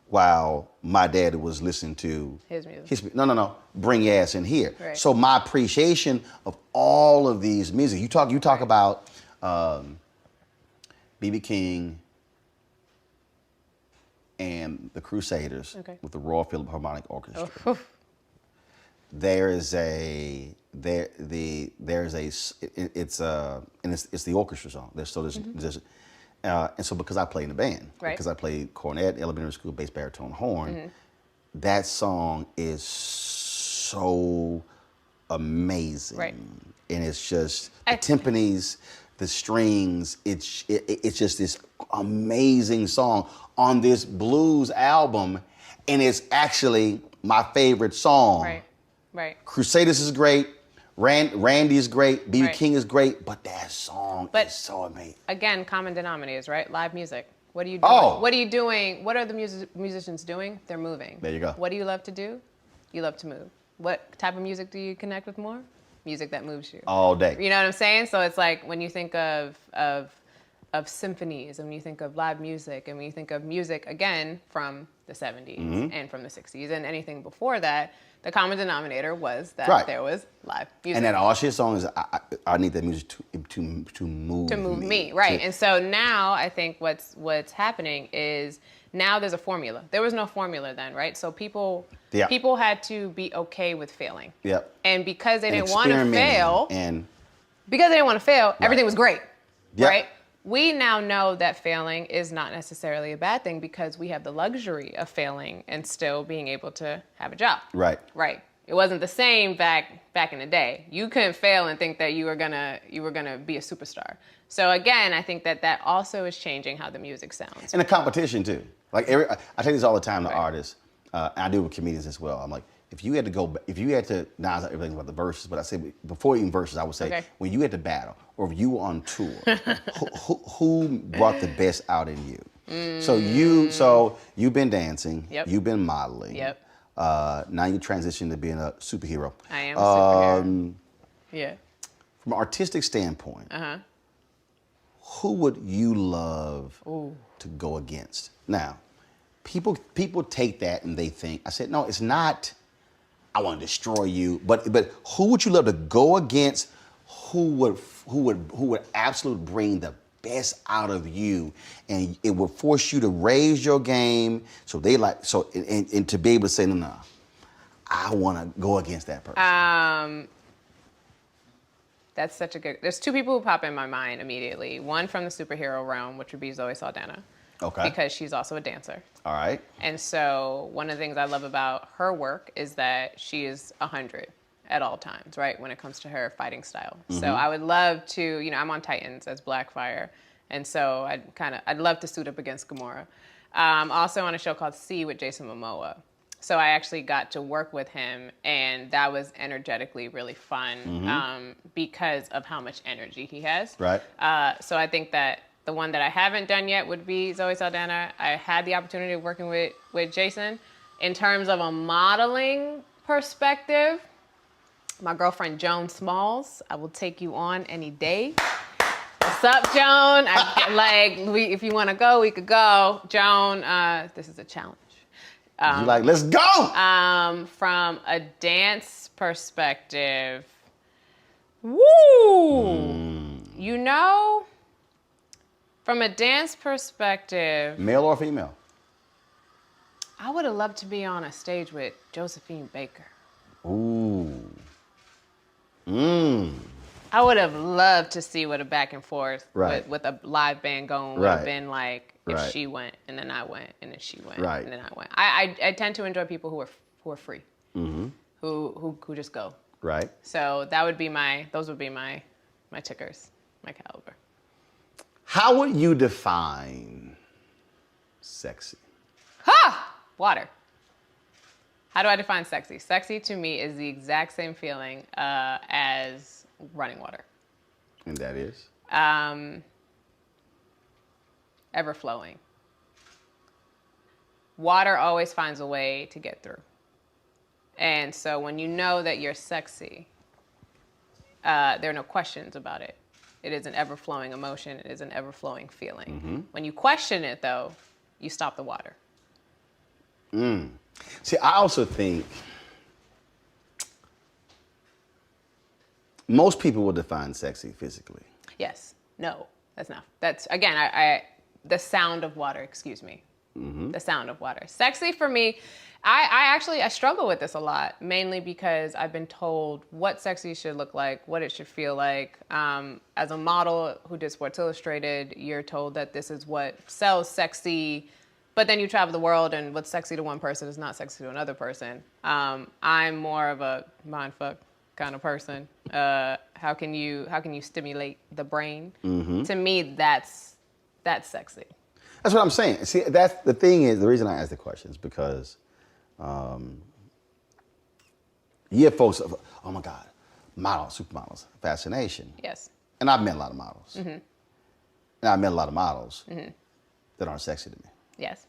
while my dad was listening to his music. No, bring your ass in here. Right. So my appreciation of all of these music, you talk about BB King, and the Crusaders Okay. with the Royal Philharmonic Orchestra. Oh, There's a there the there's a s- it- it's the orchestra song. And so because I played in the band, Right. because I played cornet, elementary school, bass, baritone, horn, that song is so amazing. Right. And it's just the I- timpanis, the strings. It's just this amazing song on this blues album, and it's actually my favorite song. right, right. Crusaders is great. Randy is great. B.B. Right. King is great. But that song But- is so amazing. Again, common denominators, right? Live music. What are you doing? Oh. What are you doing? What are the musicians doing? They're moving. There you go. What do you love to do? You love to move. What type of music do you connect with more? Music that moves you. All day. You know what I'm saying? So it's like when you think of symphonies, and when you think of live music, and when you think of music again from the 70s Mm-hmm. and from the 60s and anything before that, the common denominator was that Right. there was live music. And that all shit song is I need that music to move to move me, right? And so now I think what's happening is now there's a formula. There was no formula then, right? So people had to be okay with failing. Yep. And because they And didn't want to experimenting fail, and because they didn't want to fail, everything was great, Yep. right? We now know that failing is not necessarily a bad thing because we have the luxury of failing and still being able to have a job. right. Right. It wasn't the same back in the day. You couldn't fail and think that you were gonna be a superstar. So again, I think that also is changing how the music sounds. And the competition too. Like I tell this all the time to Right. artists. And I do it with comedians as well. I'm like, if you had to, now everything's about the verses, but I say before even verses, I would say Okay. when you had to battle or if you were on tour, who brought the best out in you? So you've been dancing, Yep. you've been modeling. Yep. Now you transition to being a superhero. I am a superhero. Yeah. From an artistic standpoint, Uh-huh. who would you love to go against? Now, people take that and they think, I said, no, it's not, I want to destroy you, but who would you love to go against? Who would absolutely bring the best out of you, and it would force you to raise your game, and to be able to say, no, I want to go against that person. That's such a good. There's two people who pop in my mind immediately. One from the superhero realm, which would be Zoe Saldana. Okay. Because she's also a dancer. All right. And so one of the things I love about her work is that she is 100 at all times, right? When it comes to her fighting style. So I would love to, I'm on Titans as Blackfire. And so I'd love to suit up against Gamora. Also on a show called C with Jason Momoa. So I actually got to work with him, and that was energetically really fun because of how much energy he has. Right. So I think that the one that I haven't done yet would be Zoe Saldana. I had the opportunity of working with Jason. In terms of a modeling perspective, my girlfriend Joan Smalls, I will take you on any day. What's up, Joan? If you want to go, we could go. Joan, this is a challenge. You like, let's go! From a dance perspective, woo! From a dance perspective, Male or female? I would have loved to be on a stage with Josephine Baker. Ooh. I would have loved to see what a back and forth Right. with a live band going would Right. have been like if Right. she went and then I went and then she went Right. and then I went. I tend to enjoy people who are free, who just go. Right. So those would be my tickers, my caliber. How would you define sexy? Water. How do I define sexy? Sexy to me is the exact same feeling as running water. And that is? Ever flowing. Water always finds a way to get through. And so when you know that you're sexy, there are no questions about it. It is an ever-flowing emotion. It is an ever-flowing feeling. When you question it, though, you stop the water. See, I also think most people will define sexy physically. Yes. No, that's not. That's, again, I the sound of water, excuse me. The sound of water. Sexy for me, I struggle with this a lot, mainly because I've been told what sexy should look like, what it should feel like. As a model who did Sports Illustrated, you're told that this is what sells sexy, but then you travel the world and what's sexy to one person is not sexy to another person. I'm more of a mindfuck kind of person. How can you stimulate the brain? To me, that's sexy. That's what I'm saying. See, that's the thing is, the reason I ask the question is because you have folks, oh my God, models, supermodels, fascination. Yes. And I've met a lot of models. And I've met a lot of models that aren't sexy to me. Yes.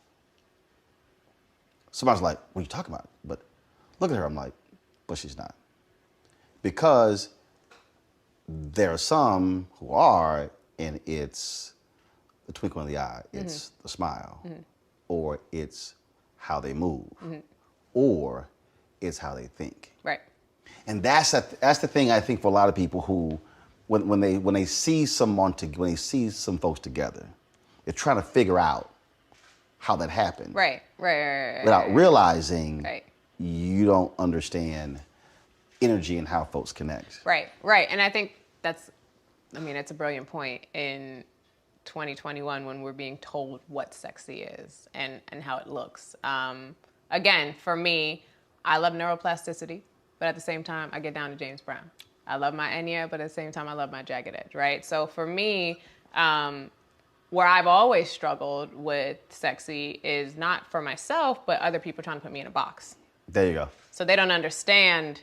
Somebody's like, what are you talking about? But look at her. I'm like, but she's not. Because there are some who are, and it's the twinkle in the eye, it's the smile, or it's how they move, or it's how they think. Right. And that's the thing I think for a lot of people who, when they see when they see some folks together, they're trying to figure out how that happened. Right. Without realizing Right. you don't understand energy and how folks connect. Right. And I think it's a brilliant point in 2021 when we're being told what sexy is and how it looks. Again, for me, I love neuroplasticity, but at the same time, I get down to James Brown. I love my Enya, but at the same time, I love my Jagged Edge, right? So for me, where I've always struggled with sexy is not for myself, but other people trying to put me in a box. There you go. So they don't understand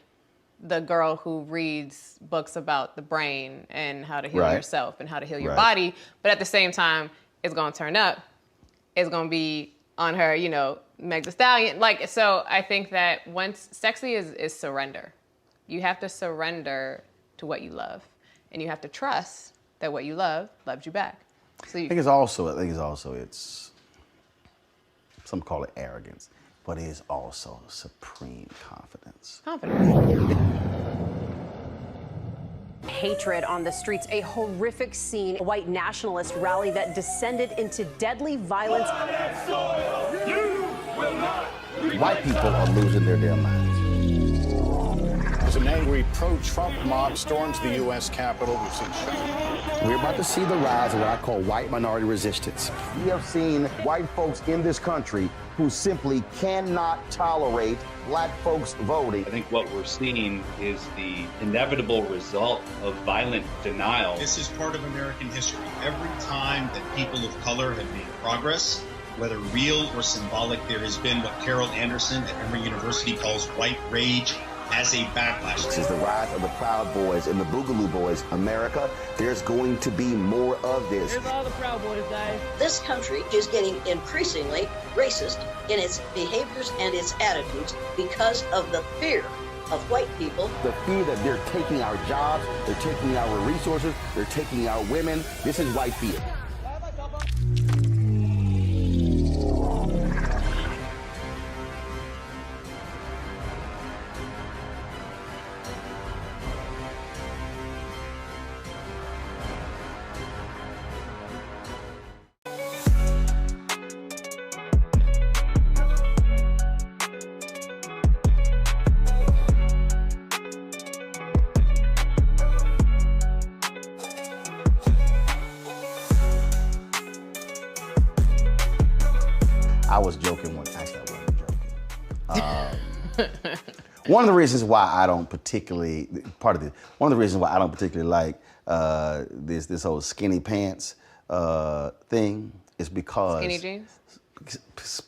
the girl who reads books about the brain and how to heal yourself and how to heal your body, but at the same time, it's gonna turn up. It's gonna be on her, Meg Thee Stallion. So I think that once sexy is surrender. You have to surrender to what you love, and you have to trust that what you love loves you back. So I think it's also some call it arrogance, but it is also supreme confidence. Hatred on the streets, a horrific scene, a white nationalist rally that descended into deadly violence. White people are losing their damn minds. As an angry pro-Trump mob storms the U.S. Capitol, we've seen We're about to see the rise of what I call white minority resistance. We have seen white folks in this country who simply cannot tolerate black folks voting. I think what we're seeing is the inevitable result of violent denial. This is part of American history. Every time that people of color have made progress, whether real or symbolic, there has been what Carol Anderson at Emory University calls white rage as a backlash. This is the rise of the Proud Boys and the Boogaloo Boys. America, there's going to be more of this. Here's all the Proud Boys, guys. This country is getting increasingly racist in its behaviors and its attitudes because of the fear of white people. The fear that they're taking our jobs, they're taking our resources, they're taking our women. This is white fear. I was joking when actually I wasn't joking. One of the reasons why I don't particularly like this whole skinny pants thing is because skinny jeans,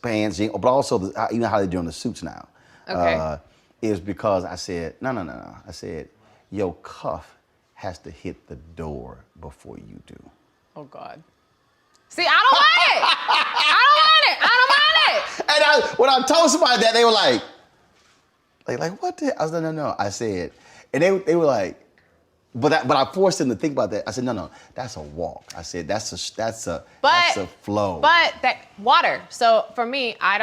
pants, jeans, but also you know how they're doing the suits now. Okay. Is because I said no. I said your cuff has to hit the door before you do. Oh God. See, I don't want it. I don't want it. And when I told somebody that, they were like what the? I was like, no. I said, and they were like, but I forced them to think about that. I said, no, that's a walk. I said that's a flow. But that water. So for me, I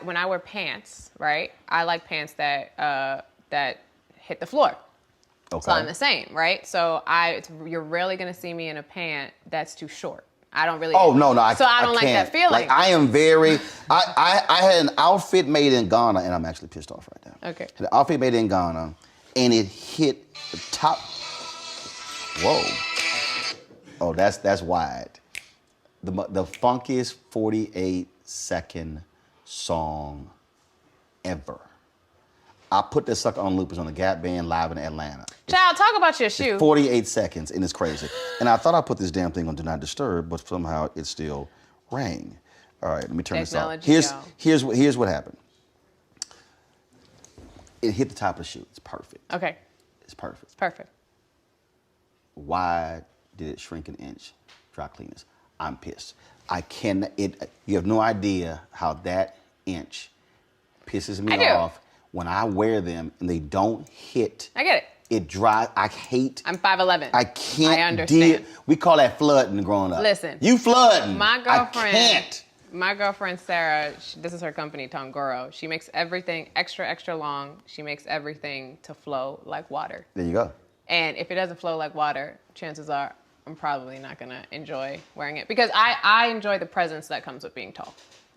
when I wear pants, right? I like pants that hit the floor. Okay. So I'm the same, right? So you're rarely gonna see me in a pant that's too short. I don't really. Oh, no, So I don't like can't. that feeling. Like, I am very, I had an outfit made in Ghana, and I'm actually pissed off right now. Okay. Had an outfit made in Ghana, and it hit the top. Whoa. Oh, that's wide. The funkiest 48-second song ever. I put this sucker on loop. It's on the Gap Band live in Atlanta. Child, talk about your shoe. 48 seconds, and it's crazy. And I thought I put this damn thing on Do Not Disturb, but somehow it still rang. All right, let me turn this off. Here's what happened. It hit the top of the shoe. It's perfect. Okay. It's perfect. It's perfect. Why did it shrink an inch? Dry cleaners. I'm pissed. You have no idea how that inch pisses me off when I wear them and they don't hit. I get it. It dries. I hate. I'm 5'11". I can't. I understand. We call that flooding growing up. Listen. You flooding. My girlfriend. I can't. My girlfriend Sarah, this is her company, Tongoro. She makes everything extra, extra long. She makes everything to flow like water. There you go. And if it doesn't flow like water, chances are I'm probably not gonna enjoy wearing it because I enjoy the presence that comes with being tall.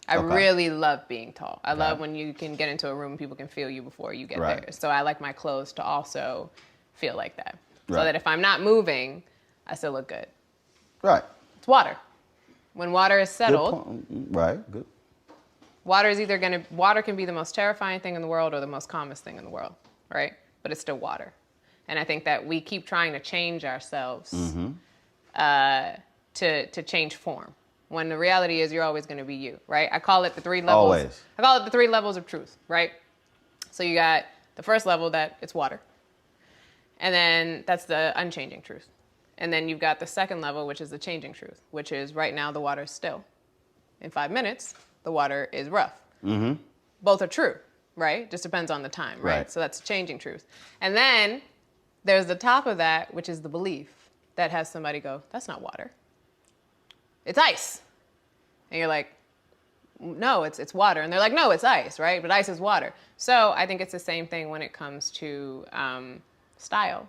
I really love being tall. I love when you can get into a room and people can feel you before you get there. So I like my clothes to also feel like that. So that if I'm not moving, I still look good. Right. It's water. When water is settled. Good. Water can be the most terrifying thing in the world or the most calmest thing in the world, right? But it's still water. And I think that we keep trying to change ourselves to change form. When the reality is you're always going to be you, right? I call it the 3 levels. Always. I call it the 3 levels of truth, right? So you got the first level that it's water. And then that's the unchanging truth. And then you've got the second level, which is the changing truth, which is right now the water is still. In 5 minutes, the water is rough. Mm-hmm. Both are true, right? Just depends on the time, right? So that's the changing truth. And then there's the top of that, which is the belief that has somebody go, that's not water. It's ice. And you're like, no, it's water. And they're like, no, it's ice, right? But ice is water. So I think it's the same thing when it comes to style.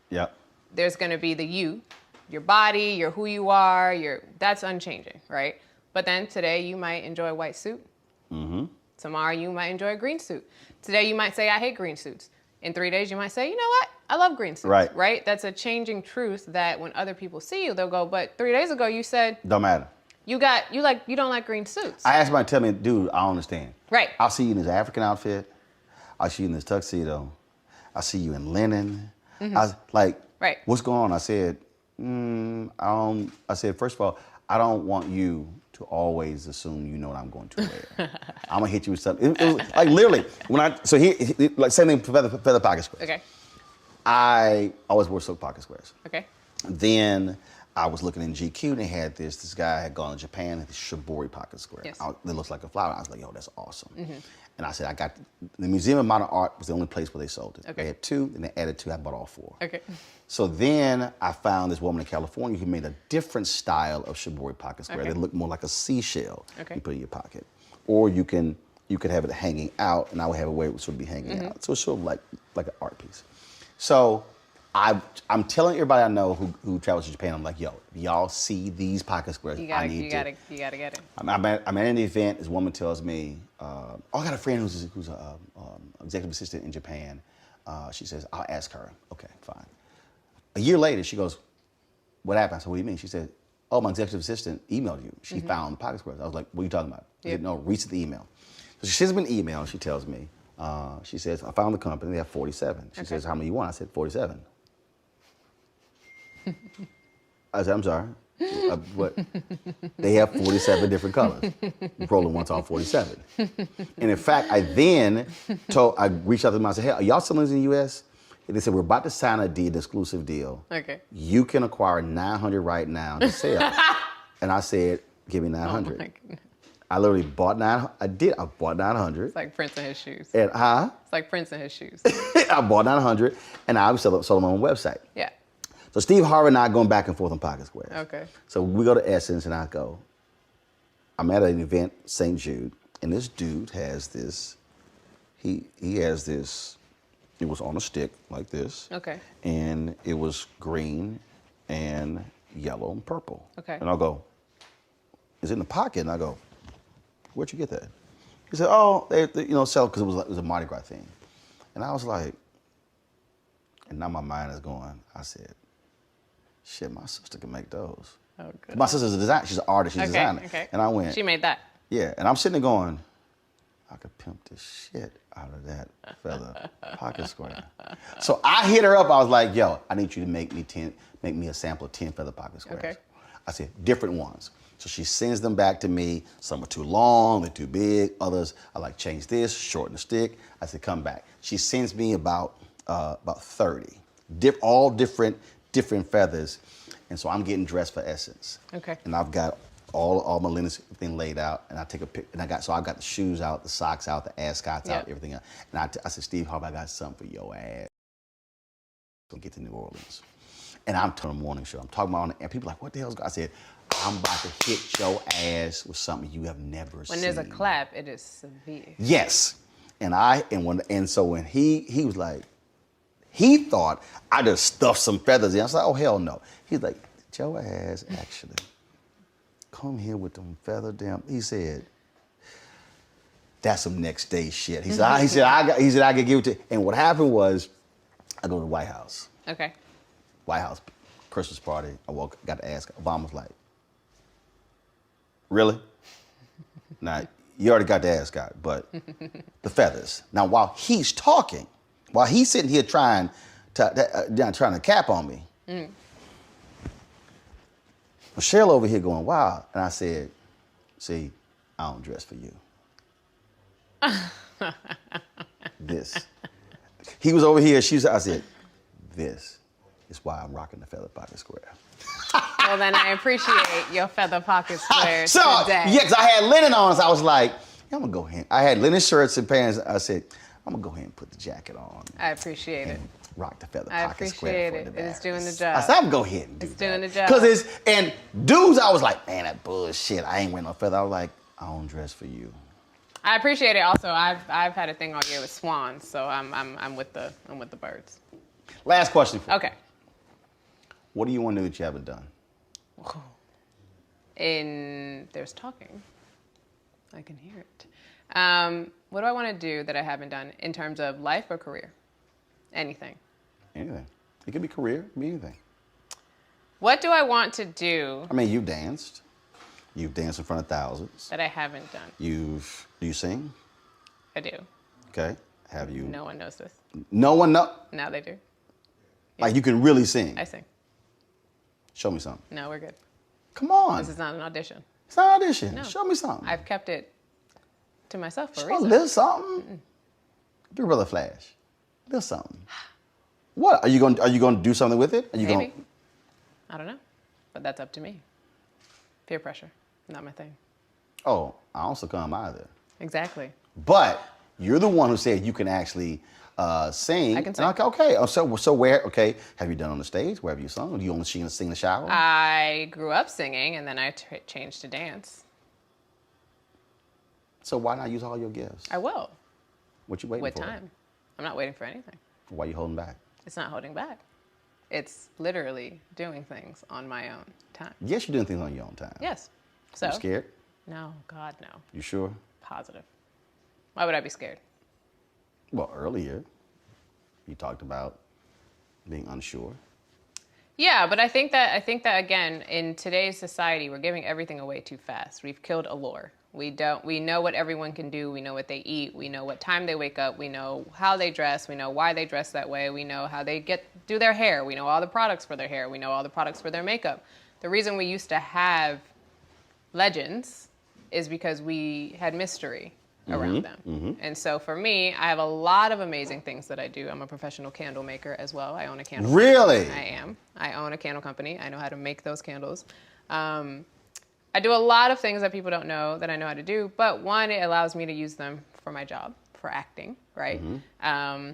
Yep. There's going to be the you, your body, your who you are, that's unchanging, right? But then today you might enjoy a white suit. Mm-hmm. Tomorrow you might enjoy a green suit. Today you might say, I hate green suits. In 3 days you might say, you know what? I love green suits, right? That's a changing truth that when other people see you, they'll go, but 3 days ago you said... Don't matter. You don't like green suits. I asked somebody to tell me, dude, I don't understand. Right. I'll see you in this African outfit. I'll see you in this tuxedo. I'll see you in linen. Mm-hmm. I was like, what's going on? I said, I said, first of all, I don't want you to always assume you know what I'm going to wear. I'm gonna hit you with something. It was like literally, like same thing for feather pocket squares. Okay. I always wore silk pocket squares. Okay. Then I was looking in GQ and they had this guy had gone to Japan, had this shibori pocket square. Yes. It looks like a flower. I was like, yo, that's awesome. Mm-hmm. And I said, the Museum of Modern Art was the only place where they sold it. Okay. They had 2, and they added 2, I bought all 4. Okay. So then I found this woman in California who made a different style of shibori pocket square. Okay. They looked more like a seashell. Okay. You put it in your pocket. Or you could have it hanging out, and I would have it where it would sort of be hanging out. So it's sort of like an art piece. So I'm telling everybody I know who travels to Japan, I'm like, yo, if y'all see these pocket squares, you gotta get it. I'm at an event, this woman tells me, I got a friend who's an executive assistant in Japan. She says, I'll ask her. Okay, fine. A year later, she goes, what happened? I said, what do you mean? She said, oh, my executive assistant emailed you. She found the pocket squares. I was like, what are you talking about? She said, no, read the email. So she sends me an email, she tells me, she says, I found the company, they have 47. She says, how many you want? I said, 47. I said, I'm sorry. What? They have 47 different colors. Roland wants all 47. And in fact, I reached out to them. I said, hey, are y'all selling this in the U.S.? And they said, we're about to sign an exclusive deal. Okay. You can acquire 900 right now to sell. And I said, give me 900. Oh my goodness. I literally bought 900. I bought 900. It's like Prince and his shoes. And It's like Prince and his shoes. I bought 900, and I sold them on my website. Yeah. So Steve Harvey and I are going back and forth on pocket squares. Okay. So we go to Essence and I'm at an event, St. Jude, and this dude has this, he has this, it was on a stick like this. Okay. And it was green and yellow and purple. Okay. And I'll go, it's in the pocket. And I go, where'd you get that? He said, oh, they sell, because it was a Mardi Gras thing. And I was like, and now my mind is going, I said, shit, my sister can make those. Oh, good. My sister's a designer. She's an artist. She's a designer. Okay. And I went. She made that. Yeah. And I'm sitting there going, I could pimp the shit out of that feather pocket square. So I hit her up. I was like, yo, I need you to make me a sample of 10 feather pocket squares. Okay. I said, different ones. So she sends them back to me. Some are too long, they're too big. Others, I like change this, shorten the stick. I said, come back. She sends me about 30, all different feathers. And so I'm getting dressed for Essence. Okay. And I've got all my linen thing laid out, and I take a pic, and I've got the shoes out, the socks out, the ascots out, everything out. And I said, Steve Harvey, I got something for your ass. So get to New Orleans. And I'm telling the morning show. I'm talking about, and people are like, what the hell's going on? I said, I'm about to hit your ass with something you have never seen. When there's a clap, it is severe. Yes. And so when he was like, he thought I just stuffed some feathers in. I was like, oh, hell no. He's like, your ass actually come here with them feather damn. He said, that's some next day shit. He said, I could give it to. And what happened was, I go to the White House. Okay. White House Christmas party. Got to ask. Obama's like, really? Now you already got the ascot, but the feathers. Now while he's talking, while he's sitting here trying to cap on me. Michelle over here going, wow. And I said, see, I don't dress for you. This. He was over here, I said, this is why I'm rocking the feather pocket square. Well, then I appreciate your feather pocket squares So, today. yeah, because I had linen on, so I was like, yeah, I'm gonna go ahead. I had linen shirts and pants. I said, I'm gonna go ahead and put the jacket on. I appreciate it. Rock the feather I pocket square appreciate for it. the It's doing the Damaris. job. I said, I'm gonna go ahead and do It's that. doing the job. Because and dudes, I was like, man, that bullshit. I ain't wearing no feather. I was like, I don't dress for you. I appreciate it. Also, I've had a thing all year with swans, so I'm with the birds. Last question for you. Okay. What do you want to do that you haven't done? There's talking. I can hear it. What do I want to do that I haven't done in terms of life or career? Anything. Anything. It could be career, it could be anything. What do I want to do I mean, you've danced. You've danced in front of thousands. that I haven't done? Do you sing? I do. Okay. Have you? No one knows this. No one know? Now they do. Like you can really sing? I sing. Show me something. No, we're good. Come on. This is not an audition. It's not an audition. No. Show me something. I've kept it to myself for a Show reason. a little something. Do a brother Flash. A little something. What? Are you going to do something with it? Are you Maybe. Going... I don't know. But that's up to me. Peer pressure. Not my thing. Oh, I don't succumb either. Exactly. But you're the one who said you can actually sing. I can sing. And okay. So where? Okay. Have you done on the stage? Where have you sung? Or do you only sing in the shower? I grew up singing, and then I changed to dance. So why not use all your gifts? I will. What you waiting With for? time. I'm not waiting for anything. Why you holding back? It's not holding back. It's literally doing things on my own time. Yes, you're doing things on your own time. Yes. So. You scared? No, God, no. You sure? Positive. Why would I be scared? Well, earlier you talked about being unsure. Yeah, but I think that again, in today's society, we're giving everything away too fast. We've killed allure. We know what everyone can do. We know what they eat. We know what time they wake up. We know how they dress. We know why they dress that way. We know how they do their hair. We know all the products for their hair. We know all the products for their makeup. The reason we used to have legends is because we had mystery around them. Mm-hmm. And so for me, I have a lot of amazing things that I do. I'm a professional candle maker as well. I own a candle Really? company. I am. I own a candle company. I know how to make those candles. I do a lot of things that people don't know that I know how to do, but one, it allows me to use them for my job, for acting, right? Mm-hmm.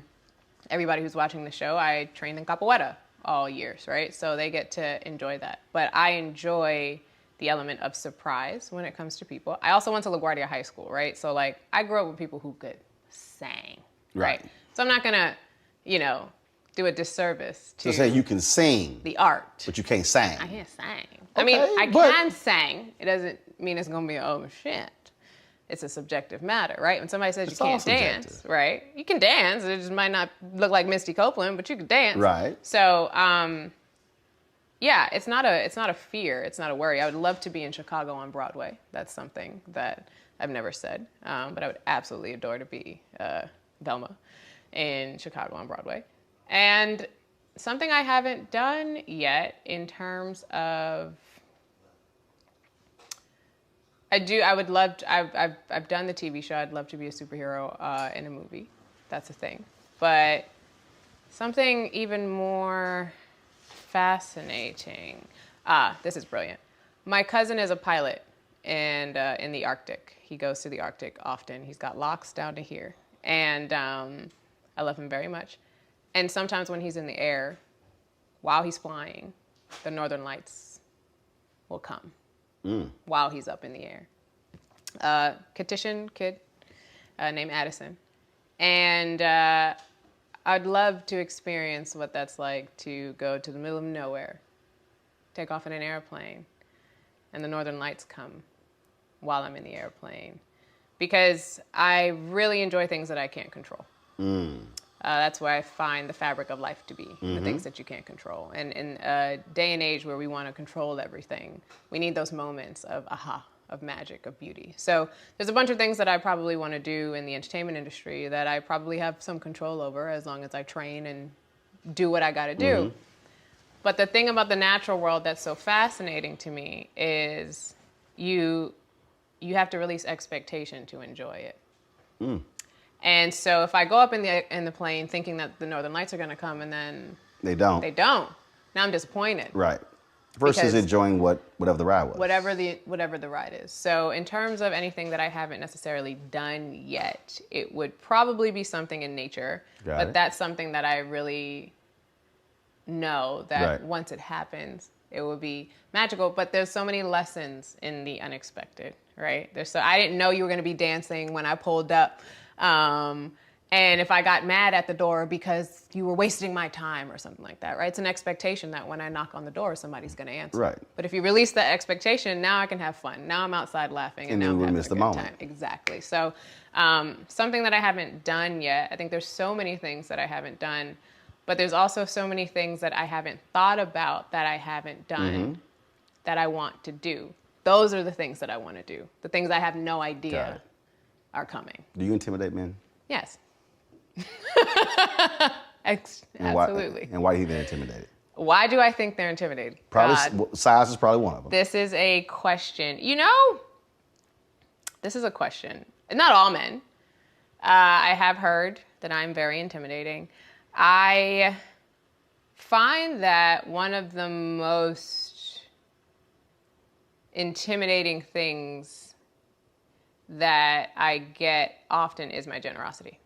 Everybody who's watching the show, I trained in capoeira all years, right? So they get to enjoy that. But I enjoy the element of surprise when it comes to people. I also went to LaGuardia High School, right? So like I grew up with people who could sing, right? So I'm not gonna, do a disservice to say you can sing the art. but you can't sing. I can't sing. Okay, I mean, I can sing. It doesn't mean it's going to be, oh, shit. It's a subjective matter, right? When somebody says It's you all can't dance, subjective. right? You can dance. It just might not look like Misty Copeland, but you can dance. Right. So, yeah, it's not a fear. It's not a worry. I would love to be in Chicago on Broadway. That's something that I've never said, but I would absolutely adore to be Velma in Chicago on Broadway. And something I haven't done yet in terms of, I've done the TV show. I'd love to be a superhero in a movie. That's a thing. But something even more fascinating. This is brilliant. My cousin is a pilot and in the Arctic. He goes to the Arctic often. He's got locks down to here. And I love him very much. And sometimes when he's in the air, while he's flying, the Northern Lights will come. While he's up in the air. Caucasian kid named Addison. And I'd love to experience what that's like to go to the middle of nowhere, take off in an airplane, and the Northern Lights come while I'm in the airplane. Because I really enjoy things that I can't control. That's where I find the fabric of life to be, the things that you can't control. And in a day and age where we want to control everything, we need those moments of aha, of magic, of beauty. So there's a bunch of things that I probably want to do in the entertainment industry that I probably have some control over as long as I train and do what I got to do. But the thing about the natural world that's so fascinating to me is you have to release expectation to enjoy it. And so if I go up in the plane thinking that the Northern Lights are going to come and then They don't. now I'm disappointed. Right. Versus Because enjoying whatever the ride was. Whatever the ride is. So in terms of anything that I haven't necessarily done yet, it would probably be something in nature. Got it. That's something that I really know that Right. once it happens, it will be magical. But there's so many lessons in the unexpected, right? I didn't know you were going to be dancing when I pulled up. And if I got mad at the door because you were wasting my time or something like that, right? It's an expectation that when I knock on the door, somebody's going to answer. Right. But if you release that expectation, now I can have fun. Now I'm outside laughing, and And now then I'm we'll having miss a the good moment. time. Exactly. So something that I haven't done yet. I think there's so many things that I haven't done, but there's also so many things that I haven't thought about that I haven't done that I want to do. Those are the things that I want to do. The things I have no Got idea it. are coming. Do you intimidate men? Yes. And Absolutely. Why do you think they're intimidated? Why do I think they're intimidated? Probably God, size is probably one of them. this is a question. This is a question. Not all men. I have heard that I'm very intimidating. I find that one of the most intimidating things that I get often is my generosity.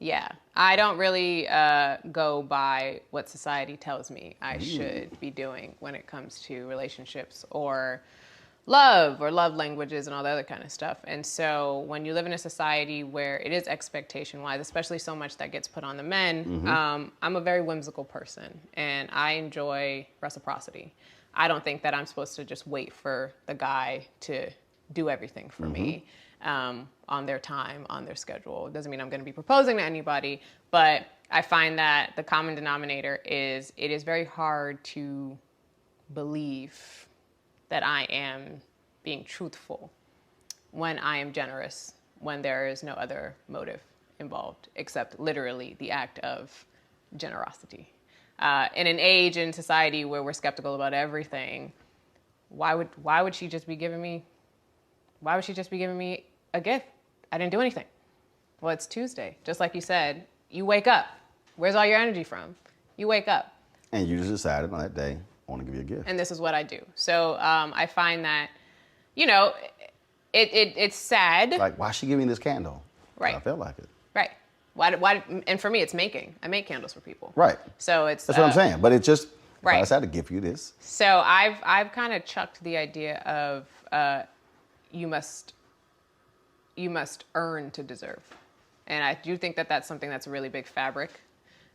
Yeah, I don't really go by what society tells me I should be doing when it comes to relationships or love languages and all the other kind of stuff. And so when you live in a society where it is expectation-wise, especially so much that gets put on the men, I'm a very whimsical person and I enjoy reciprocity. I don't think that I'm supposed to just wait for the guy to do everything for me. On their time, on their schedule. It doesn't mean I'm going to be proposing to anybody, but I find that the common denominator is it is very hard to believe that I am being truthful when I am generous, when there is no other motive involved except literally the act of generosity. In an age in society where we're skeptical about everything, why would she just be giving me a gift? I didn't do anything. Well, it's Tuesday. Just like you said, you wake up. Where's all your energy from? You wake up. And you just decided on that day, I want to give you a gift. And this is what I do. So I find that, it's sad. Like, why is she giving me this candle? Right. I felt like it. Right. Why? And for me, it's making. I make candles for people. Right. So it's. That's what I'm saying. But it just, Right. I decided to give you this. So I've kind of chucked the idea of you must earn to deserve. And I do think that that's something that's a really big fabric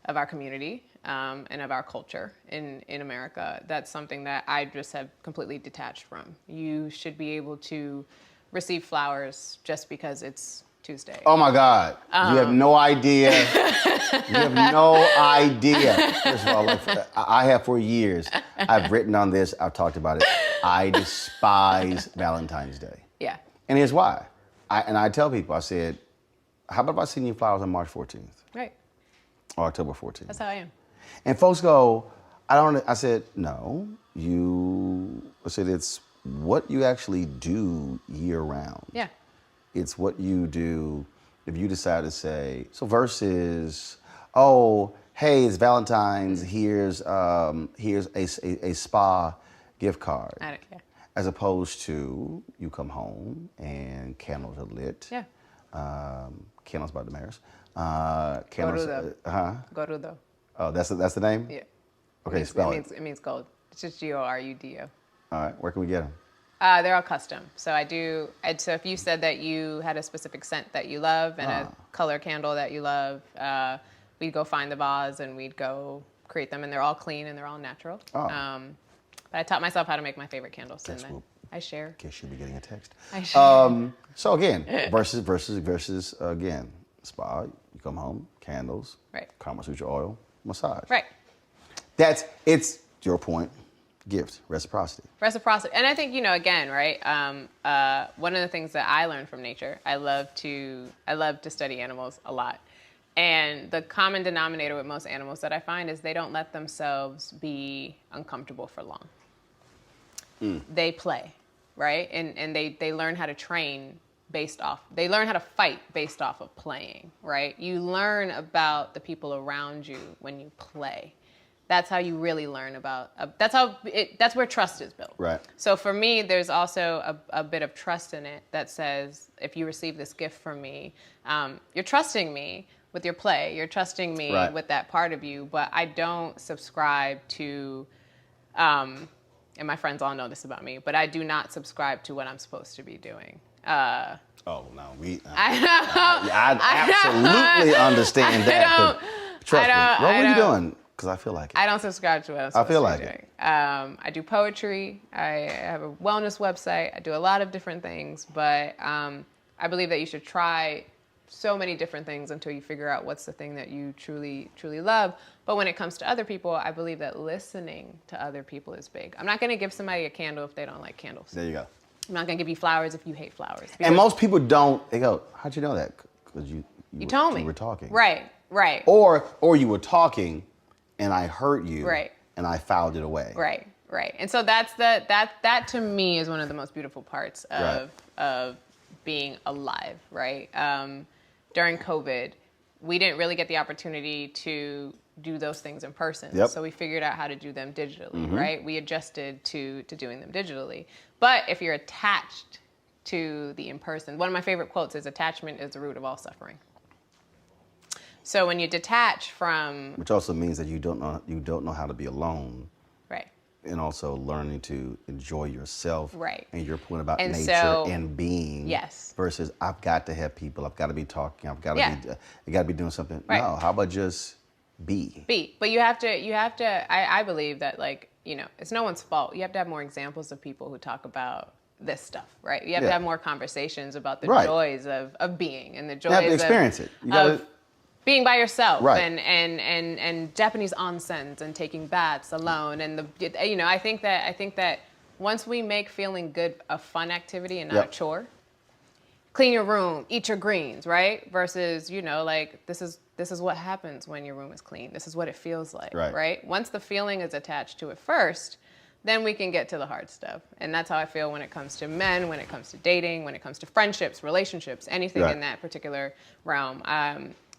of our community and of our culture in America. That's something that I just have completely detached from. You should be able to receive flowers just because it's Tuesday. Oh my God. You have no idea. You have no idea. First of all, like, I have for years, I've written on this, I've talked about it. I despise Valentine's Day. Yeah. And here's why. I tell people, I said, how about if I send you flowers on March 14th? Right. Or October 14th? That's how I am. And folks go, I said, no, I said, it's what you actually do year round. Yeah. It's what you do if you decide to say, so versus, oh, hey, it's Valentine's, here's a spa gift card. I don't care. As opposed to you come home and candles are lit. Yeah. Candles by Damaris. Gorudo. Gorudo. Oh, that's the name? Yeah. Okay, spell it. It means gold. It's just Gorudo. All right, where can we get them? They're all custom. So so if you said that you had a specific scent that you love and a color candle that you love, we'd go find the vase and we'd go create them, and they're all clean and they're all natural. Oh. But I taught myself how to make my favorite candles, Guess and then I share. Guess you'll be getting a text. I share. So again, versus again, spa, you come home, candles, Right. Kama Sutra oil, massage. Right. It's your point, gift, reciprocity. Reciprocity. And I think, again, right, one of the things that I learned from nature, I love to study animals a lot. And the common denominator with most animals that I find is they don't let themselves be uncomfortable for long. They play, right? And they learn how to train they learn how to fight based off of playing, right? You learn about the people around you when you play. That's how you really learn about, that's where trust is built. Right. So for me, there's also a bit of trust in it that says, if you receive this gift from me, you're trusting me with your play, you're trusting me with that part of you, but I don't subscribe to, and my friends all know this about me, but I do not subscribe to what I'm supposed to be doing. I absolutely understand that. Trust me. What were you doing? Because I feel like it. I don't subscribe to what I'm supposed to be doing. It. I do poetry. I have a wellness website. I do a lot of different things, but I believe that you should try so many different things until you figure out what's the thing that you truly, truly love. But when it comes to other people, I believe that listening to other people is big. I'm not going to give somebody a candle if they don't like candles. There you go. I'm not going to give you flowers if you hate flowers. And most people don't. They go, how'd you know that? Because you told me. You were talking. Right. Or you were talking and I heard you. Right. And I filed it away. Right. And so that to me is one of the most beautiful parts of being alive, right? During COVID, we didn't really get the opportunity to do those things in person. Yep. So we figured out how to do them digitally, right? We adjusted to doing them digitally. But if you're attached to the in-person, one of my favorite quotes is, attachment is the root of all suffering. So when you detach from... Which also means that you don't know how to be alone. Right. And also learning to enjoy yourself. Right. And your point about And nature so, and being. Yes. Versus, I've got to have people, I've got to be talking, I've got to be doing something. Right. No, how about just be? But you have to, I believe that, like, it's no one's fault. You have to have more examples of people who talk about this stuff, right? You have to have more conversations about the joys of being and the joys you have to experience it. You gotta, of being by yourself Right. and Japanese onsens and taking baths alone. And I think that once we make feeling good a fun activity and not a chore, clean your room, eat your greens, right? Versus, like, this is what happens when your room is clean. This is what it feels like, right? Once the feeling is attached to it first, then we can get to the hard stuff. And that's how I feel when it comes to men, when it comes to dating, when it comes to friendships, relationships, anything in that particular realm.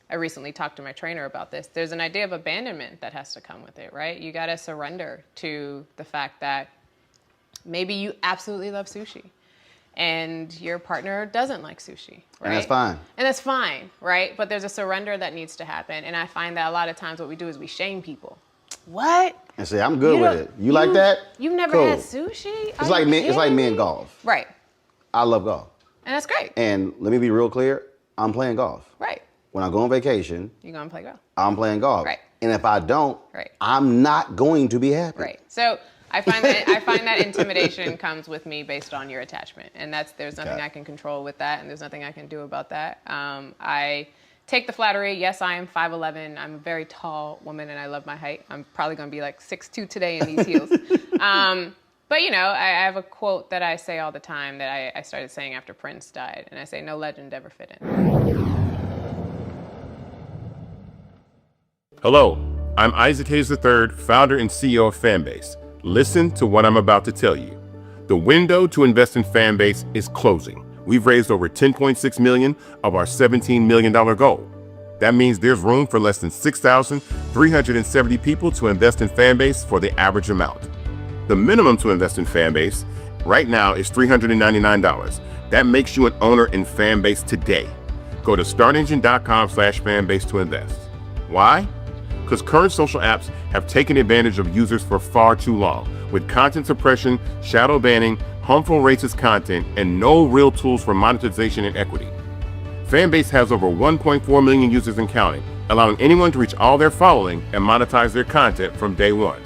I recently talked to my trainer about this. There's an idea of abandonment that has to come with it, right? You got to surrender to the fact that maybe you absolutely love sushi and your partner doesn't like sushi, right? And that's fine. And that's fine, right? But there's a surrender that needs to happen. And I find that a lot of times what we do is we shame people. What? And say, I'm good with it. You like that? You've never Cool. had sushi? It's like me and golf. Right. I love golf. And that's great. And let me be real clear, I'm playing golf. Right. When I go on vacation, You're going to play golf. I'm playing golf. Right. And if I don't, Right. I'm not going to be happy. Right. So I find that intimidation comes with me based on your attachment, and there's nothing I can control with that, and there's nothing I can do about that. I take the flattery. Yes, I am 5'11". I'm a very tall woman, and I love my height. I'm probably going to be like 6'2" today in these heels. But, you know, I have a quote that I say all the time that I started saying after Prince died, and I say, no legend ever fit in. Hello, I'm Isaac Hayes III, founder and CEO of Fanbase. Listen to what I'm about to tell you. The window to invest in Fanbase is closing. We've raised over $10.6 million of our $17 million goal. That means there's room for less than 6,370 people to invest in Fanbase for the average amount. The minimum to invest in Fanbase right now is $399. That makes you an owner in Fanbase today. Go to startengine.com/fanbase to invest. Why? Because current social apps have taken advantage of users for far too long, with content suppression, shadow banning, harmful racist content, and no real tools for monetization and equity. Fanbase has over 1.4 million users and counting, allowing anyone to reach all their following and monetize their content from day one.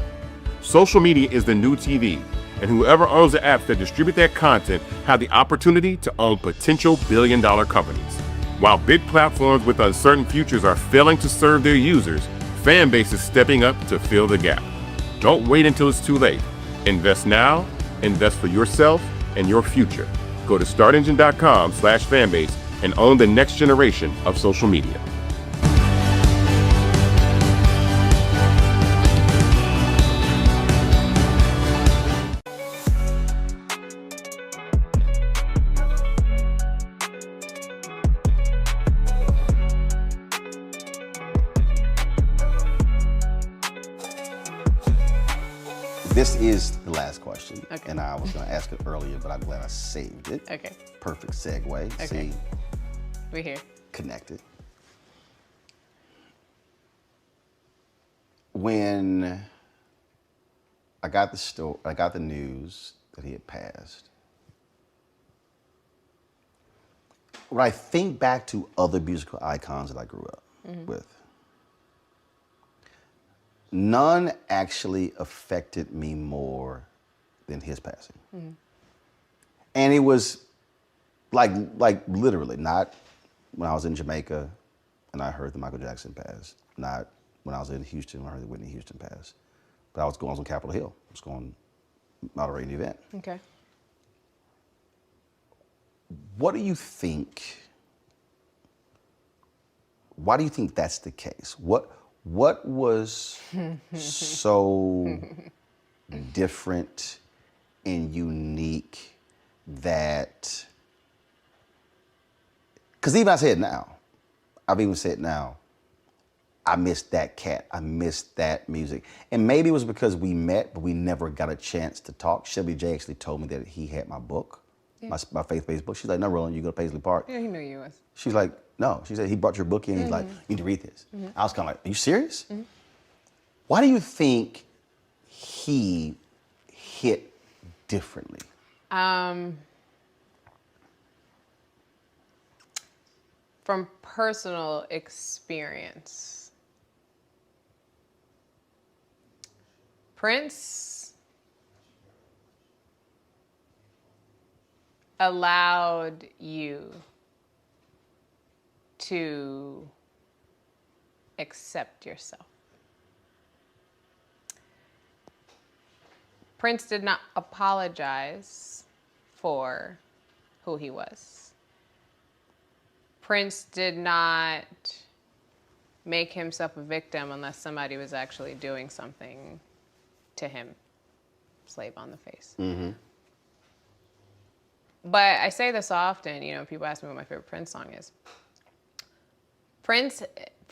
Social media is the new TV, and whoever owns the apps that distribute that content have the opportunity to own potential billion-dollar companies. While big platforms with uncertain futures are failing to serve their users, Fanbase is stepping up to fill the gap. Don't wait until it's too late. Invest now, invest for yourself and your future. Go to startengine.com/fanbase and own the next generation of social media. This is the last question. Okay. And I was going to ask it earlier, but I'm glad I saved it. Okay. Perfect segue. Okay. See, We're here. connected. When I got the news that he had passed, when I think back to other musical icons that I grew up with, none actually affected me more than his passing. And it was like literally not when I was in Jamaica and I heard that Michael Jackson passed, not when I was in Houston when I heard that Whitney Houston passed, but I was on Capitol Hill. I was going moderating the event. Okay. What do you think? Why do you think that's the case? What was so different and unique that? Because even I've even said now, I missed that cat. I missed that music. And maybe it was because we met, but we never got a chance to talk. Shelby J actually told me that he had my book, my faith-based book. She's like, no, Roland, you go to Paisley Park. Yeah, he knew you was. She's like, no. She said, he brought your book in. He's like, you need to read this. I was kind of like, are you serious? Why do you think he hit differently? From personal experience, Prince allowed you to accept yourself. Prince did not apologize for who he was. Prince did not make himself a victim unless somebody was actually doing something to him. Slave on the face. But I say this often, you know, people ask me what my favorite Prince song is. Prince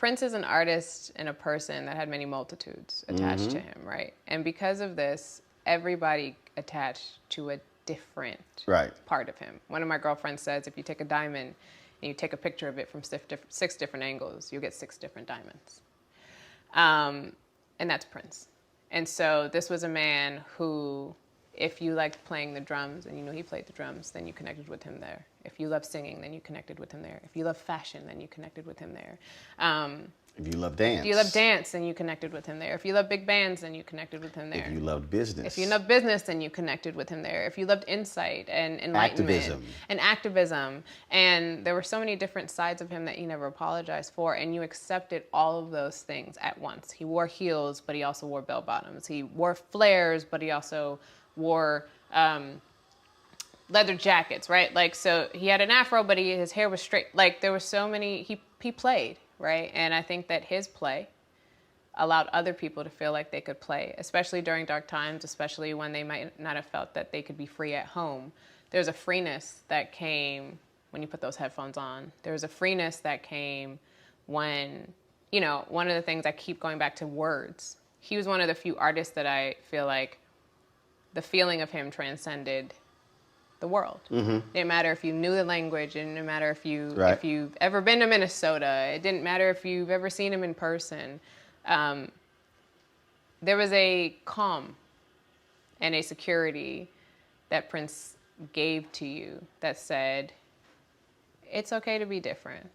is an artist and a person that had many multitudes attached to him, right? And because of this, everybody attached to a different part of him. One of my girlfriends says, if you take a diamond and you take a picture of it from 6 different angles, you get 6 different diamonds. And that's Prince. And so this was a man who, if you liked playing the drums and you knew he played the drums, then you connected with him there. If you love singing, then you connected with him there. If you love fashion, then you connected with him there. If you love dance. If you love dance, then you connected with him there. If you love big bands, then you connected with him there. If you loved business. If you love business, then you connected with him there. If you loved insight and enlightenment and activism, and there were so many different sides of him that he never apologized for, and you accepted all of those things at once. He wore heels, but he also wore bell bottoms. He wore flares, but he also wore leather jackets, right? Like, so he had an afro, but his hair was straight. Like, there were so many, he played, right? And I think that his play allowed other people to feel like they could play, especially during dark times, especially when they might not have felt that they could be free at home. There's a freeness that came when you put those headphones on. There was a freeness that came when, you know, one of the things I keep going back to words. He was one of the few artists that I feel like the feeling of him transcended the world. It didn't matter if you knew the language. It didn't matter if you've ever been to Minnesota. It didn't matter if you've ever seen him in person. There was a calm and a security that Prince gave to you that said, it's okay to be different.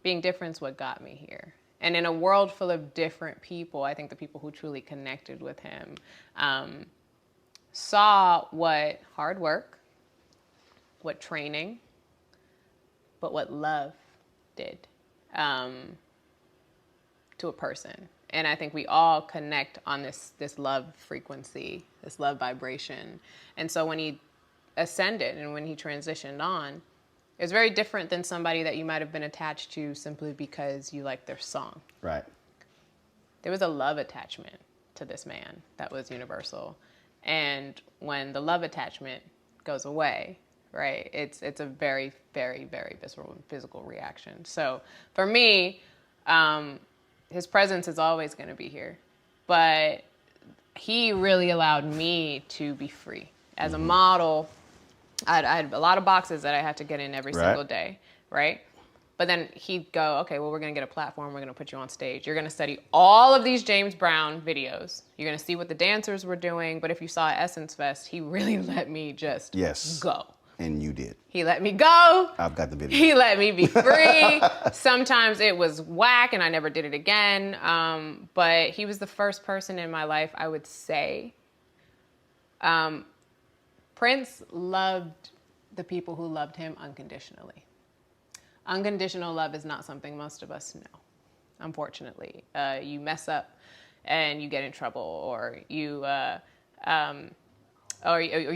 Being different is what got me here. And in a world full of different people, I think the people who truly connected with him saw what hard work, what training, but what love did to a person. And I think we all connect on this love frequency, this love vibration. And so when he ascended and when he transitioned on, it was very different than somebody that you might have been attached to simply because you liked their song. Right. There was a love attachment to this man that was universal. And when the love attachment goes away, right, it's a very, very, very visceral and physical reaction. So for me, his presence is always going to be here. But he really allowed me to be free. As a model, I had a lot of boxes that I had to get in every single day, right? But then he'd go, okay, well, we're going to get a platform. We're going to put you on stage. You're going to study all of these James Brown videos. You're going to see what the dancers were doing. But if you saw Essence Fest, he really let me just go. And you did. He let me go. I've got the video. He let me be free. Sometimes it was whack and I never did it again. But he was the first person in my life, I would say. Prince loved the people who loved him unconditionally. Unconditional love is not something most of us know, unfortunately. You mess up and you get in trouble, or you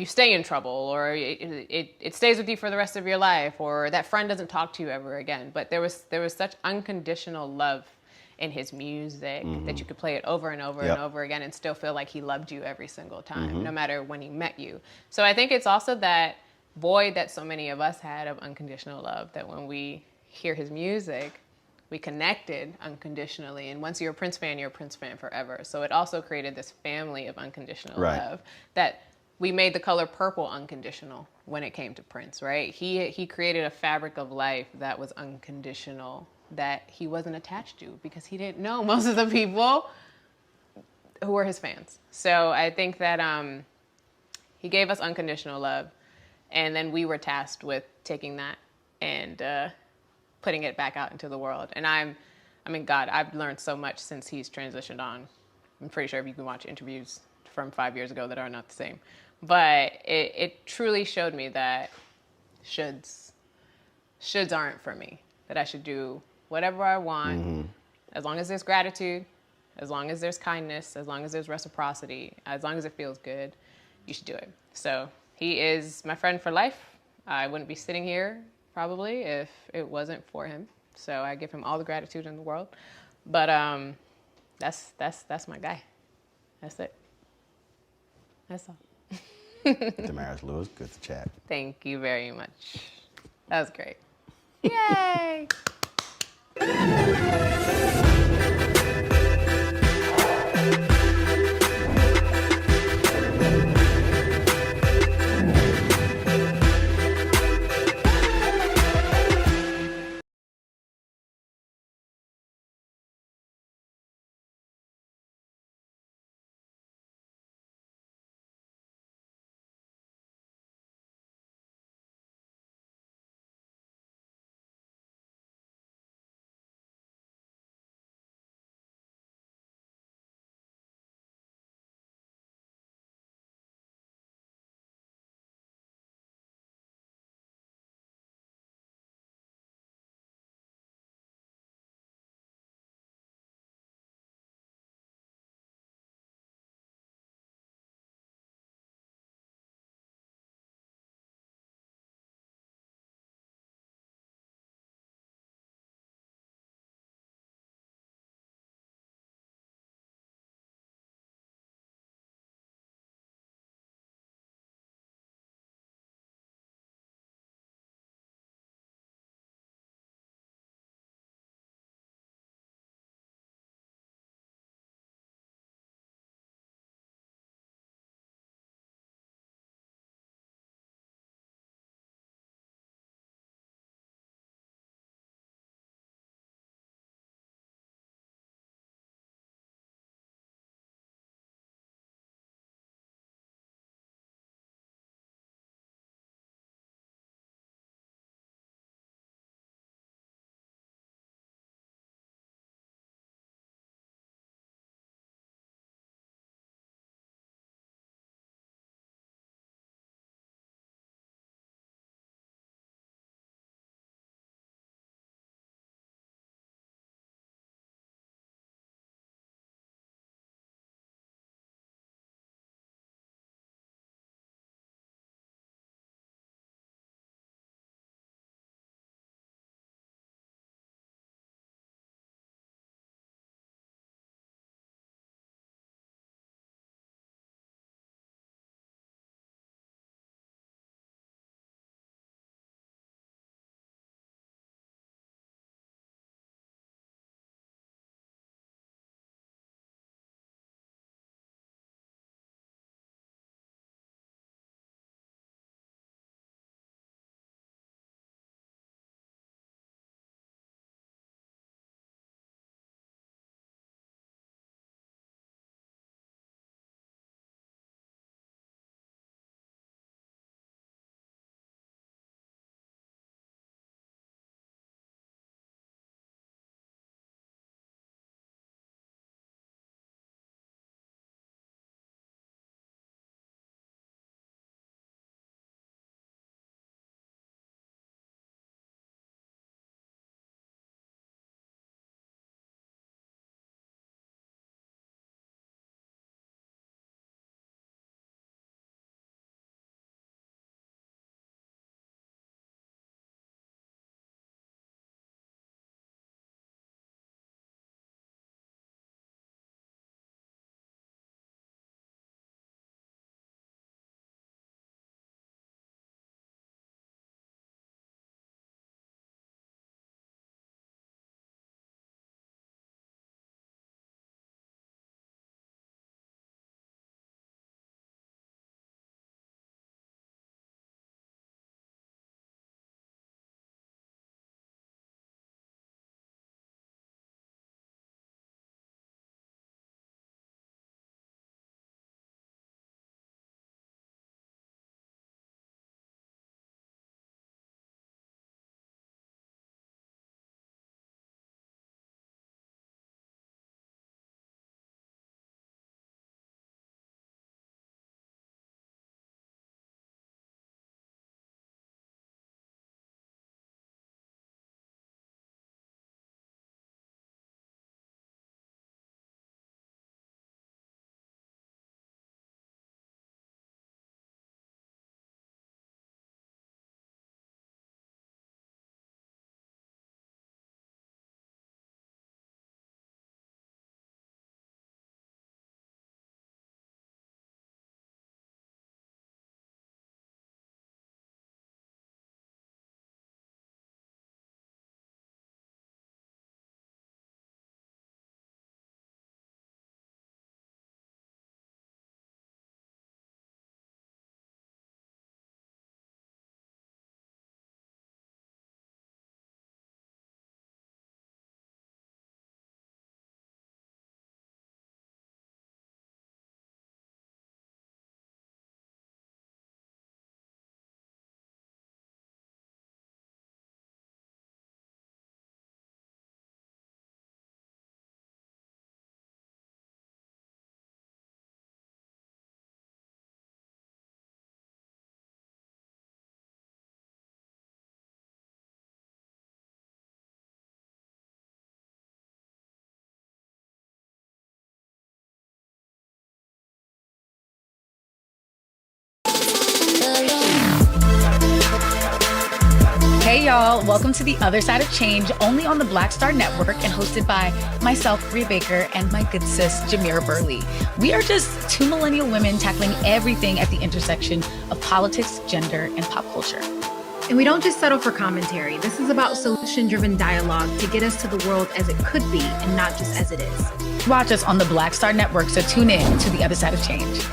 stay in trouble, or it stays with you for the rest of your life, or that friend doesn't talk to you ever again. But there was such unconditional love in his music that you could play it over and over and over again and still feel like he loved you every single time, no matter when he met you. So I think it's also that void that so many of us had of unconditional love, that when we hear his music, we connected unconditionally. And once you're a Prince fan forever. So it also created this family of unconditional love that we made the color purple unconditional when it came to Prince, right? He created a fabric of life that was unconditional, that he wasn't attached to because he didn't know most of the people who were his fans. So I think that he gave us unconditional love, and then we were tasked with taking that and putting it back out into the world. And God, I've learned so much since he's transitioned on. I'm pretty sure if you can watch interviews from 5 years ago that are not the same. But it truly showed me that shoulds aren't for me, that I should do whatever I want, as long as there's gratitude, as long as there's kindness, as long as there's reciprocity, as long as it feels good, you should do it. So he is my friend for life. I wouldn't be sitting here probably if it wasn't for him. So I give him all the gratitude in the world. But that's my guy. That's it. That's all. Damaris Lewis, good to chat. Thank you very much. That was great. Yay! Hey y'all, welcome to The Other Side of Change, only on the Black Star Network and hosted by myself, Bria Baker, and my good sis, Jamira Burley. We are just two millennial women tackling everything at the intersection of politics, gender, and pop culture. And we don't just settle for commentary. This is about solution-driven dialogue to get us to the world as it could be and not just as it is. Watch us on the Black Star Network, so tune in to The Other Side of Change.